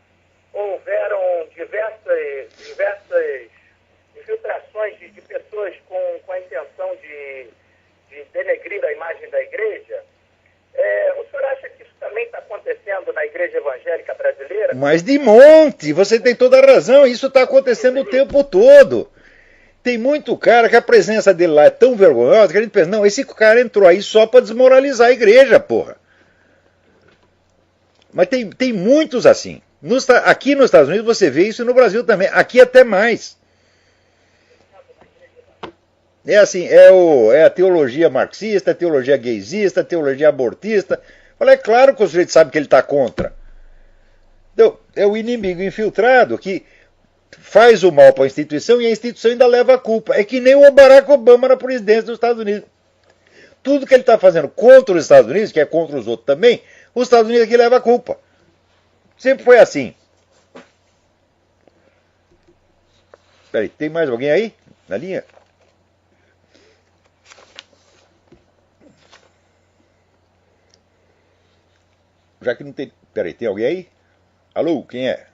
houveram diversas infiltrações de pessoas com a intenção de denegrir a imagem da Igreja, o senhor acha que isso também está acontecendo na Igreja Evangélica Brasileira? Mas de monte, você tem toda a razão, isso está acontecendo o tempo todo. Tem muito cara que a presença dele lá é tão vergonhosa que a gente pensa, não, esse cara entrou aí só para desmoralizar a igreja, porra. Mas tem muitos assim. Aqui nos Estados Unidos você vê isso e no Brasil também. Aqui até mais. É assim, é a teologia marxista, a teologia gaysista, a teologia abortista. É claro que o sujeito sabe que ele está contra. Então, é o inimigo infiltrado que faz o mal para a instituição e a instituição ainda leva a culpa. É que nem o Barack Obama na presidência dos Estados Unidos. Tudo que ele está fazendo contra os Estados Unidos, que é contra os outros também, os Estados Unidos é que leva a culpa. Sempre foi assim. Peraí, tem mais alguém aí na linha? Já que não tem... Peraí, tem alguém aí? Alô, quem é?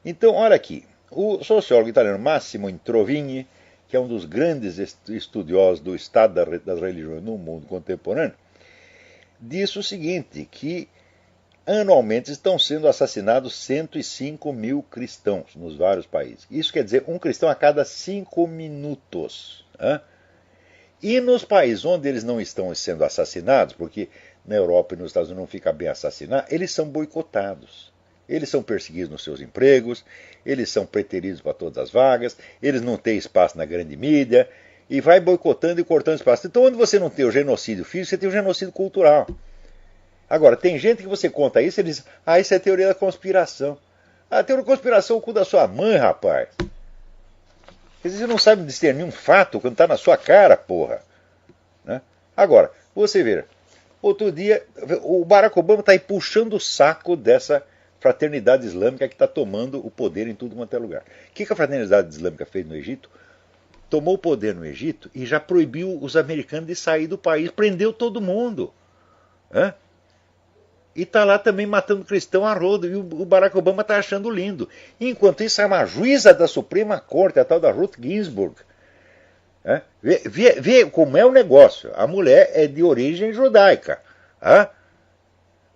Então, olha aqui. O sociólogo italiano Massimo Introvigni, que é um dos grandes estudiosos do estado das religiões no mundo contemporâneo, disse o seguinte, que anualmente estão sendo assassinados 105 mil cristãos nos vários países. Isso quer dizer um cristão a cada 5 minutos. E nos países onde eles não estão sendo assassinados, porque na Europa e nos Estados Unidos não fica bem assassinar, eles são boicotados. Eles são perseguidos nos seus empregos, eles são preteridos para todas as vagas, eles não têm espaço na grande mídia, e vai boicotando e cortando espaço. Então, onde você não tem o genocídio físico, você tem o genocídio cultural. Agora, tem gente que você conta isso e ele diz, isso é teoria da conspiração. A teoria da conspiração é o cu da sua mãe, rapaz. Quer dizer, você não sabe discernir um fato quando está na sua cara, porra. Né? Agora, você vê, outro dia, o Barack Obama está aí puxando o saco dessa fraternidade islâmica que está tomando o poder em tudo quanto é lugar. O que a fraternidade islâmica fez no Egito? Tomou o poder no Egito e já proibiu os americanos de sair do país, prendeu todo mundo. Né? E está lá também matando cristão a rodo. E o Barack Obama está achando lindo. Enquanto isso, é uma juíza da Suprema Corte, a tal da Ruth Ginsburg. Vê como é o negócio. A mulher é de origem judaica.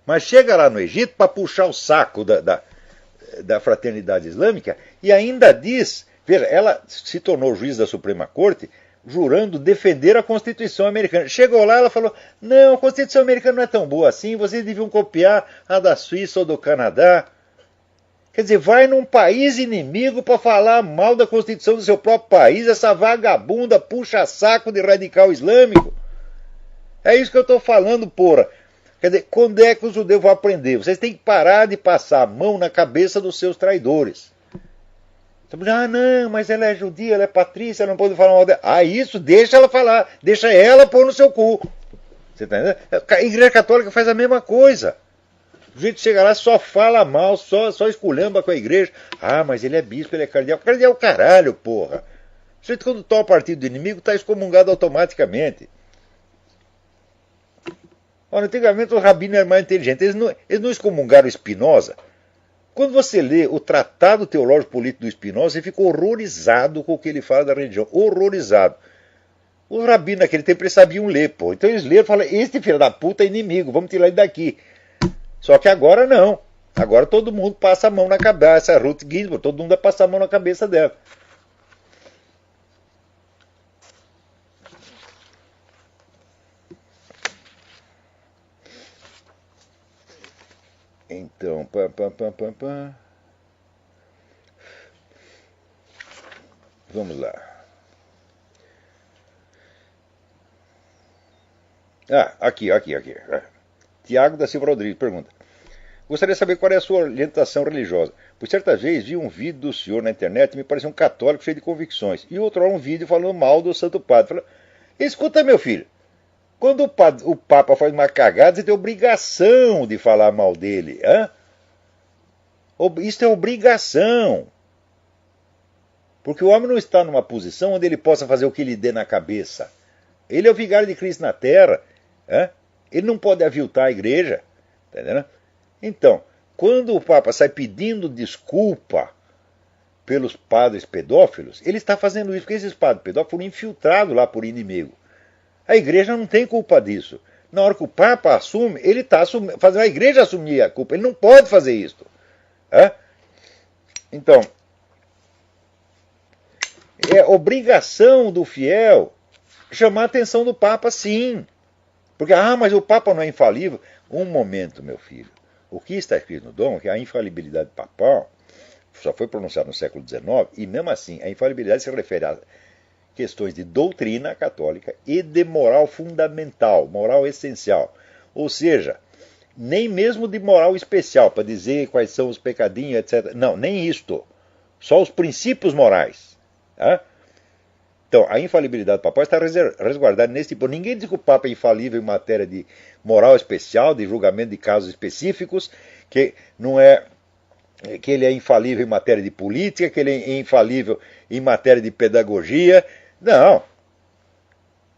Mas chega lá no Egito para puxar o saco da fraternidade islâmica e ainda diz... Veja, ela se tornou juiz da Suprema Corte jurando defender a Constituição americana. Chegou lá, ela falou, não, a Constituição americana não é tão boa assim, vocês deviam copiar a da Suíça ou do Canadá. Quer dizer, vai num país inimigo para falar mal da Constituição do seu próprio país, essa vagabunda puxa saco de radical islâmico. É isso que eu estou falando, porra. Quer dizer, quando é que os judeus vão aprender? Vocês têm que parar de passar a mão na cabeça dos seus traidores. Não, mas ela é judia, ela é patrícia, ela não pode falar mal dela. Isso, deixa ela falar, deixa ela pôr no seu cu. Você tá entendendo? A Igreja Católica faz a mesma coisa. O jeito chega lá, só fala mal, só esculhamba com a igreja. Mas ele é bispo, ele é cardeal. Cardeal caralho, porra. O jeito quando toma partido do inimigo está excomungado automaticamente. Ora, antigamente os rabinos eram mais inteligentes. Eles não excomungaram Spinoza. Quando você lê o Tratado Teológico Político do Spinoza, você fica horrorizado com o que ele fala da religião. Horrorizado. Os rabinos naquele tempo eles sabiam ler, pô. Então eles leram e falaram, este filho da puta é inimigo, vamos tirar ele daqui. Só que agora não. Agora todo mundo passa a mão na cabeça. A Ruth Ginsburg, todo mundo vai passar a mão na cabeça dela. Então, vamos lá. Aqui. Tiago da Silva Rodrigues pergunta. Gostaria de saber qual é a sua orientação religiosa. Por certa vez vi um vídeo do senhor na internet e me pareceu um católico cheio de convicções. E outro hora um vídeo falando mal do Santo Padre. Falei, escuta, meu filho. Quando o Papa faz uma cagada, você tem obrigação de falar mal dele. Isso é obrigação. Porque o homem não está numa posição onde ele possa fazer o que lhe dê na cabeça. Ele é o vigário de Cristo na terra. Ele não pode aviltar a igreja. Tá entendendo? Então, quando o Papa sai pedindo desculpa pelos padres pedófilos, ele está fazendo isso porque esses padres pedófilos foram infiltrados lá por inimigo. A igreja não tem culpa disso. Na hora que o Papa assume, ele está fazendo a igreja assumir a culpa. Ele não pode fazer isso. Então, é obrigação do fiel chamar a atenção do Papa, sim. Porque, mas o Papa não é infalível. Um momento, meu filho. O que está escrito no dom é que a infalibilidade papal só foi pronunciada no século XIX, e mesmo assim, a infalibilidade se refere a questões de doutrina católica e de moral fundamental, moral essencial. Ou seja, nem mesmo de moral especial, para dizer quais são os pecadinhos, etc. Não, nem isto. Só os princípios morais. Então, a infalibilidade papal está resguardada nesse tipo. Ninguém diz que o Papa é infalível em matéria de moral especial, de julgamento de casos específicos, que não é que ele é infalível em matéria de política, que ele é infalível em matéria de pedagogia. Não.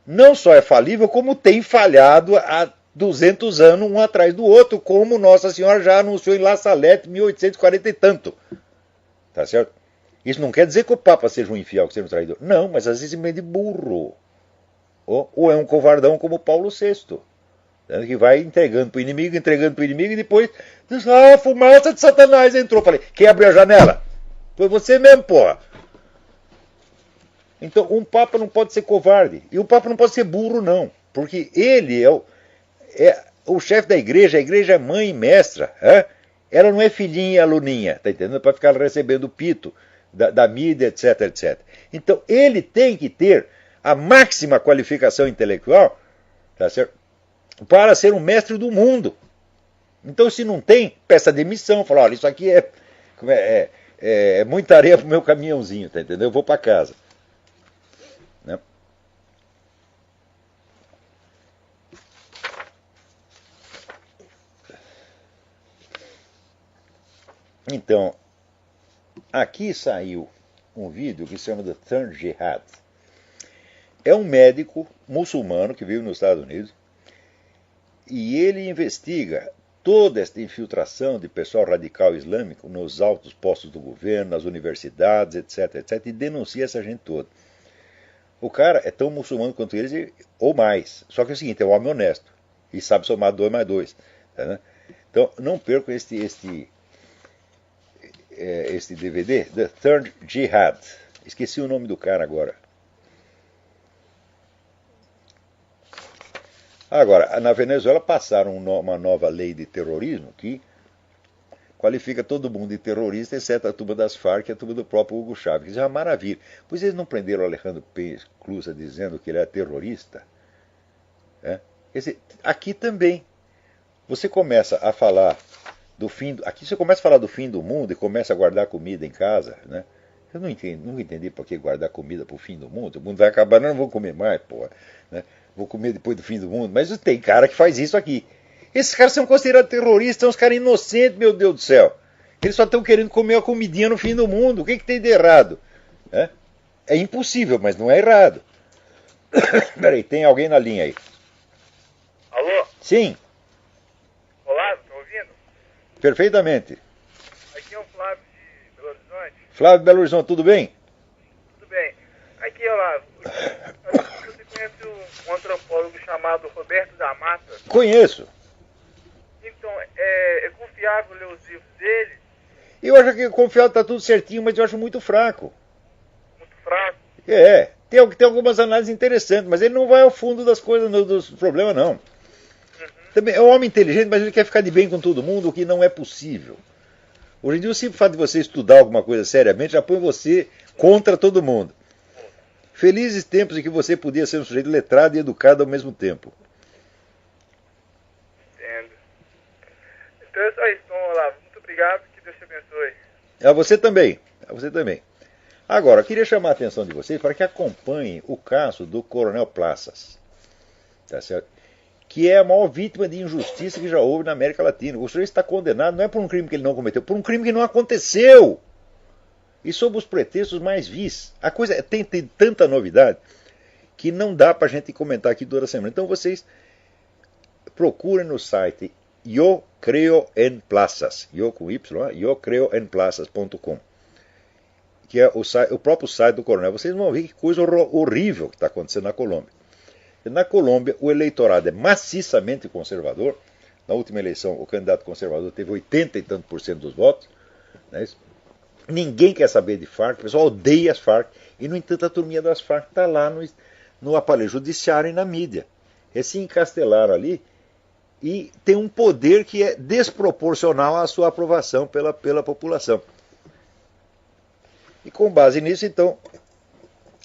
Não só é falível, como tem falhado há 200 anos, um atrás do outro, como Nossa Senhora já anunciou em La Salette, 1840 e tanto. Tá certo? Isso não quer dizer que o Papa seja um infiel, que seja um traidor. Não, mas às vezes é meio de burro. Ou é um covardão como Paulo VI. Que vai entregando para o inimigo, e depois diz, a fumaça de Satanás entrou. Falei, quem abriu a janela? Foi você mesmo, porra. Então, um Papa não pode ser covarde. E o Papa não pode ser burro, não. Porque ele é o chefe da igreja, a igreja é mãe e mestra. Ela não é filhinha e aluninha, tá entendendo? Para ficar recebendo pito da mídia, etc, etc. Então, ele tem que ter a máxima qualificação intelectual, tá certo? Para ser um mestre do mundo. Então, se não tem, peça demissão. Fala, olha, isso aqui é muita areia pro meu caminhãozinho, tá entendendo? Eu vou para casa. Né? Então, aqui saiu um vídeo que se chama The Third Jihad. É um médico muçulmano que vive nos Estados Unidos e ele investiga toda esta infiltração de pessoal radical islâmico nos altos postos do governo, nas universidades, etc, etc, e denuncia essa gente toda. O cara é tão muçulmano quanto eles, ou mais. Só que é o seguinte, é um homem honesto e sabe somar 2 mais 2. Tá, né? Então, não percam este DVD, The Third Jihad. Esqueci o nome do cara agora. Agora, na Venezuela passaram uma nova lei de terrorismo que qualifica todo mundo de terrorista, exceto a turma das Farc e a turma do próprio Hugo Chávez. Isso é uma maravilha. Pois eles não prenderam o Alejandro Penclusa dizendo que ele é terrorista? Aqui também. Você começa a falar do fim... Aqui você começa a falar do fim do mundo e começa a guardar comida em casa, né? Eu nunca entendi por que guardar comida para o fim do mundo. O mundo vai acabar, não vou comer mais, pô. Né? Vou comer depois do fim do mundo. Mas tem cara que faz isso aqui. Esses caras são considerados terroristas, são uns caras inocentes, meu Deus do céu. Eles só estão querendo comer a comidinha no fim do mundo. O que tem de errado? É impossível, mas não é errado. Peraí, tem alguém na linha aí. Alô? Sim. Olá, tá ouvindo? Perfeitamente. Aqui é o Flávio de Belo Horizonte. Flávio Belo Horizonte, tudo bem? Tudo bem. Aqui, Olavo, você conhece um antropólogo chamado Roberto da Mata? Conheço. Então, é confiável ler os livros dele? Eu acho que confiado está tudo certinho, mas eu acho muito fraco. Muito fraco? Tem algumas análises interessantes, mas ele não vai ao fundo das coisas, dos problemas, não. Também é um homem inteligente, mas ele quer ficar de bem com todo mundo, o que não é possível. Hoje em dia, o simples fato de você estudar alguma coisa seriamente já põe você contra todo mundo. Felizes tempos em que você podia ser um sujeito letrado e educado ao mesmo tempo. Entendo. Então é só isso, Olavo. Muito obrigado, que Deus te abençoe. A você também. A você também. Agora, eu queria chamar a atenção de vocês para que acompanhem o caso do Coronel Plaças. Tá certo? Que é a maior vítima de injustiça que já houve na América Latina. O sujeito está condenado não é por um crime que ele não cometeu, por um crime que não aconteceu. E sob os pretextos mais vis. A coisa tem tanta novidade que não dá para a gente comentar aqui toda semana. Então vocês procurem no site Yo Creo en Plazas, yo com Y, yocreoenplazas.com, que é o próprio site do coronel. Vocês vão ver que coisa horrível que está acontecendo na Colômbia. Na Colômbia, o eleitorado é maciçamente conservador. Na última eleição, o candidato conservador teve 80 e tanto % dos votos. Né? Ninguém quer saber de Farc, o pessoal odeia as Farc. E, no entanto, a turminha das Farc está lá no aparelho judiciário e na mídia. Eles se encastelaram ali e tem um poder que é desproporcional à sua aprovação pela população. E com base nisso, então,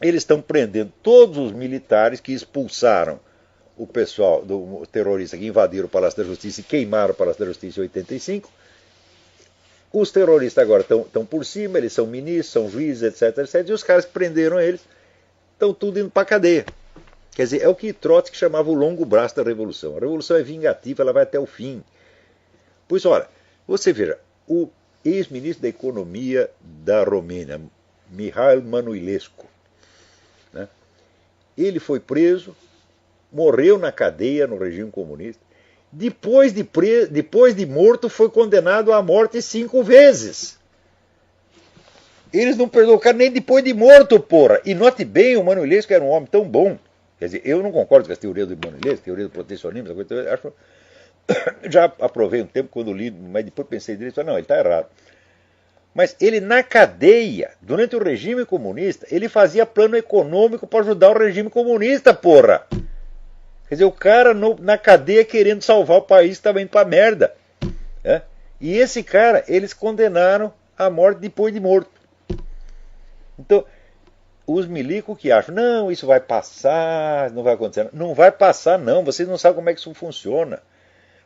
eles estão prendendo todos os militares que expulsaram o pessoal do terrorista que invadiram o Palácio da Justiça e queimaram o Palácio da Justiça em 85. Os terroristas agora estão por cima, eles são ministros, são juízes, etc, etc. E os caras que prenderam eles estão tudo indo para a cadeia. Quer dizer, é o que Trotsky chamava o longo braço da Revolução. A Revolução é vingativa, ela vai até o fim. Pois olha, você veja, o ex-ministro da Economia da Romênia, Mihail Manuilescu, né? Ele foi preso, morreu na cadeia no regime comunista. Depois de morto, foi condenado à morte 5 vezes. Eles não perdoam o cara nem depois de morto, porra. E note bem, o Manuilescu era um homem tão bom. Quer dizer, eu não concordo com a teoria do Manuilescu, teoria do protecionismo, essa coisa, acho, já aprovei um tempo quando li, mas depois pensei direito, não, ele está errado. Mas ele na cadeia, durante o regime comunista, ele fazia plano econômico para ajudar o regime comunista, porra. Quer dizer, o cara na cadeia querendo salvar o país estava indo pra merda. Né? E esse cara, eles condenaram à morte depois de morto. Então, os milicos que acham, não, isso vai passar, não vai acontecer. Não vai passar, não, vocês não sabem como é que isso funciona.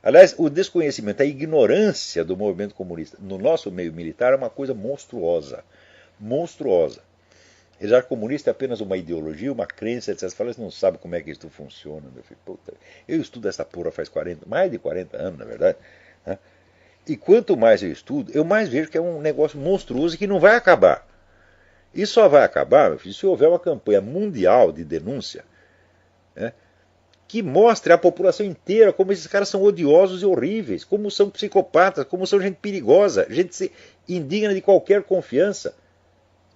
Aliás, o desconhecimento, a ignorância do movimento comunista no nosso meio militar é uma coisa monstruosa. Monstruosa. Eles acham que comunista é apenas uma ideologia, uma crença, etc. Você fala, eles não sabem como é que isso funciona. Meu filho. Puta, eu estudo essa porra faz mais de 40 anos, na verdade. Né? E quanto mais eu estudo, eu mais vejo que é um negócio monstruoso e que não vai acabar. Isso só vai acabar, meu filho, se houver uma campanha mundial de denúncia, né, que mostre à população inteira como esses caras são odiosos e horríveis, como são psicopatas, como são gente perigosa, gente indigna de qualquer confiança.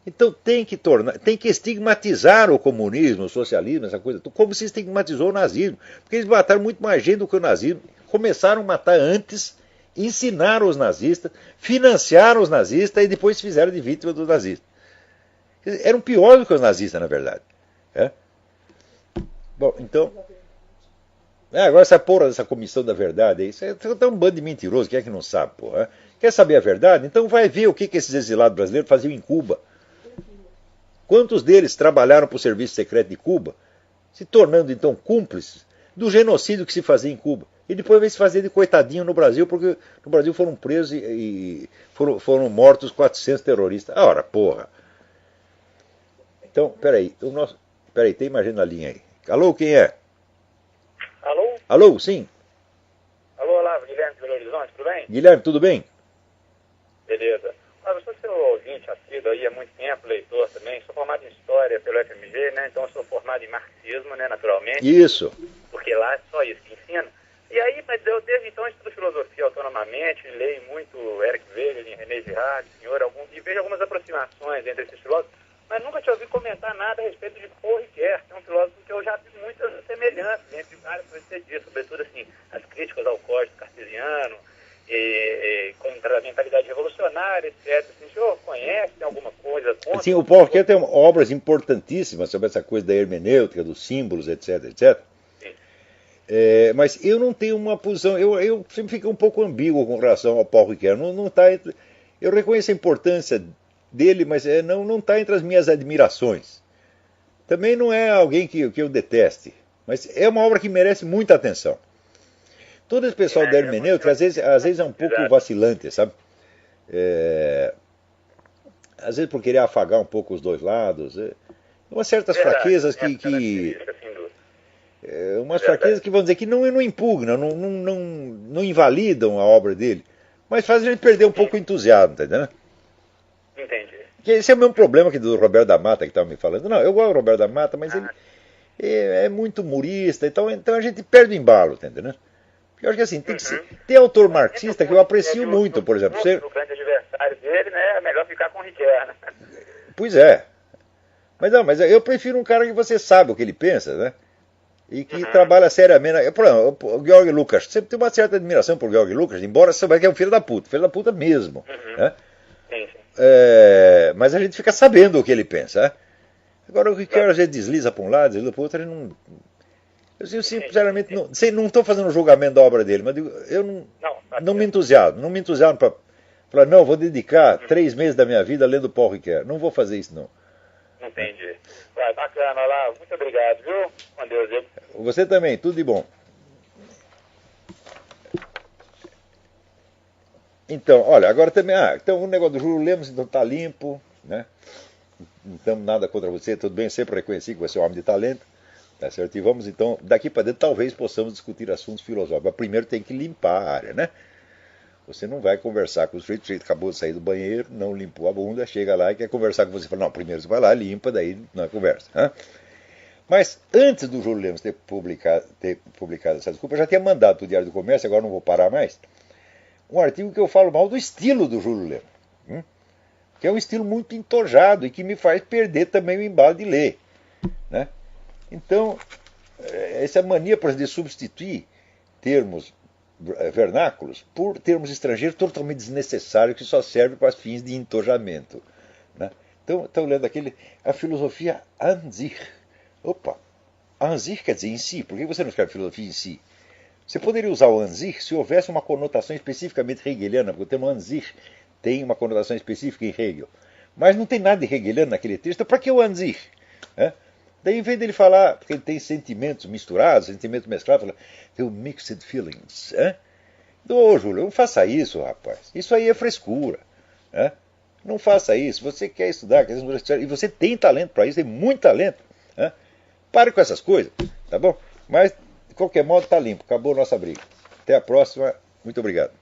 Então tem que estigmatizar o comunismo, o socialismo, essa coisa, como se estigmatizou o nazismo, porque eles mataram muito mais gente do que o nazismo, começaram a matar antes, ensinaram os nazistas, financiaram os nazistas e depois se fizeram de vítima dos nazistas. Eram piores do que os nazistas, na verdade. É? Bom, então. Agora essa porra dessa comissão da verdade, isso é um bando de mentiroso, quem é que não sabe, porra? Quer saber a verdade? Então vai ver o que esses exilados brasileiros faziam em Cuba. Quantos deles trabalharam para o serviço secreto de Cuba, se tornando então cúmplices do genocídio que se fazia em Cuba. E depois veio se fazer de coitadinho no Brasil, porque no Brasil foram presos e foram mortos 400 terroristas. Ora, porra. Então, peraí, tem mais gente na linha aí. Alô, quem é? Alô? Alô, sim. Alô, Olavo, Guilherme de Belo Horizonte, tudo bem? Guilherme, tudo bem? Beleza. Eu sou seu ouvinte assíduo aí há muito tempo, leitor também. Sou formado em História pelo FMG, né? Então eu sou formado em Marxismo, né, naturalmente. Isso. Porque lá é só isso que ensina. E aí, mas eu desde então estudo filosofia autonomamente, leio muito Eric Wegelin, René Girard, e vejo algumas aproximações entre esses filósofos, mas nunca te ouvi comentar nada a respeito de Paul Ricoeur, que é um filósofo que eu já vi muitas semelhanças entre várias coisas que você disse, sobretudo assim, as críticas ao código cartesiano, contra a mentalidade revolucionária, etc. Assim, o senhor conhece, tem alguma coisa contra? Sim, o Paul Ricoeur tem obras importantíssimas sobre essa coisa da hermenêutica, dos símbolos, etc, etc. Mas eu não tenho uma posição, eu sempre fico um pouco ambíguo com relação ao Paul Ricoeur. Eu reconheço a importância dele, mas não está entre as minhas admirações. Também não é alguém que eu deteste, mas é uma obra que merece muita atenção. Todo esse pessoal da hermenêutica, às vezes é um pouco vacilante, sabe? Às vezes por querer afagar um pouco os dois lados. Umas certas fraquezas umas fraquezas que vão dizer que não impugnam, não invalidam a obra dele, mas fazem a gente perder um pouco o entusiasmo, tá entendendo? Entendi. Esse é o mesmo problema que do Roberto da Mata que estava me falando. Não, eu gosto do Roberto da Mata, mas ele é muito humorista, então a gente perde o embalo, tá entendendo? Eu acho que assim, tem autor marxista que eu aprecio muito, por exemplo. O grande adversário dele, né, é melhor ficar com o Ricoeur, né? Pois é. Mas eu prefiro um cara que você sabe o que ele pensa, né? E que trabalha seriamente. Por exemplo, o Georg Lucas. Você tem uma certa admiração por Georg Lucas, embora você saiba que é um filho da puta mesmo. Né? Sim. Mas a gente fica sabendo o que ele pensa. Né? Agora o Ricoeur às vezes desliza para um lado, desliza para o outro, ele não. Eu sinceramente não estou fazendo um julgamento da obra dele, mas eu não me entusiasmo para falar, não, vou dedicar 3 meses da minha vida lendo Paul Ricoeur. Não vou fazer isso, não. Entendi. Bacana, lá. Muito obrigado, viu? Com Deus, viu? Você também, tudo de bom. Então, olha, agora também, então o negócio do Júlio Lemos então tá limpo, né? Não temos nada contra você, tudo bem, sempre reconheci que você é um homem de talento, tá certo? E vamos então, daqui para dentro, talvez possamos discutir assuntos filosóficos, mas primeiro tem que limpar a área, né? Você não vai conversar com o sujeito acabou de sair do banheiro, não limpou a bunda, chega lá e quer conversar com você. Fala, não, primeiro você vai lá, limpa, daí não é conversa. Né? Mas antes do Júlio Lemos ter publicado essa desculpa, eu já tinha mandado para o Diário do Comércio, agora não vou parar mais, um artigo que eu falo mal do estilo do Júlio Lemos. Que é um estilo muito entojado e que me faz perder também o embalo de ler. Né? Então, essa mania, por exemplo, de substituir termos vernáculos por termos estrangeiros totalmente desnecessários que só servem para fins de entojamento. Né? Então, estão lendo a filosofia an sich. Opa, an sich quer dizer em si. Por que você não escreve filosofia em si? Você poderia usar o an sich se houvesse uma conotação especificamente hegeliana, porque o termo an sich tem uma conotação específica em Hegel. Mas não tem nada de hegeliano naquele texto, para que o Anzich? Daí, em vez dele falar, porque ele tem sentimentos misturados, sentimentos mesclados, fala, tem mixed feelings. Ô, Júlio, não faça isso, rapaz. Isso aí é frescura. Não faça isso. Você quer estudar, e você tem talento para isso, tem muito talento. Pare com essas coisas, tá bom? Mas, de qualquer modo, tá limpo. Acabou a nossa briga. Até a próxima. Muito obrigado.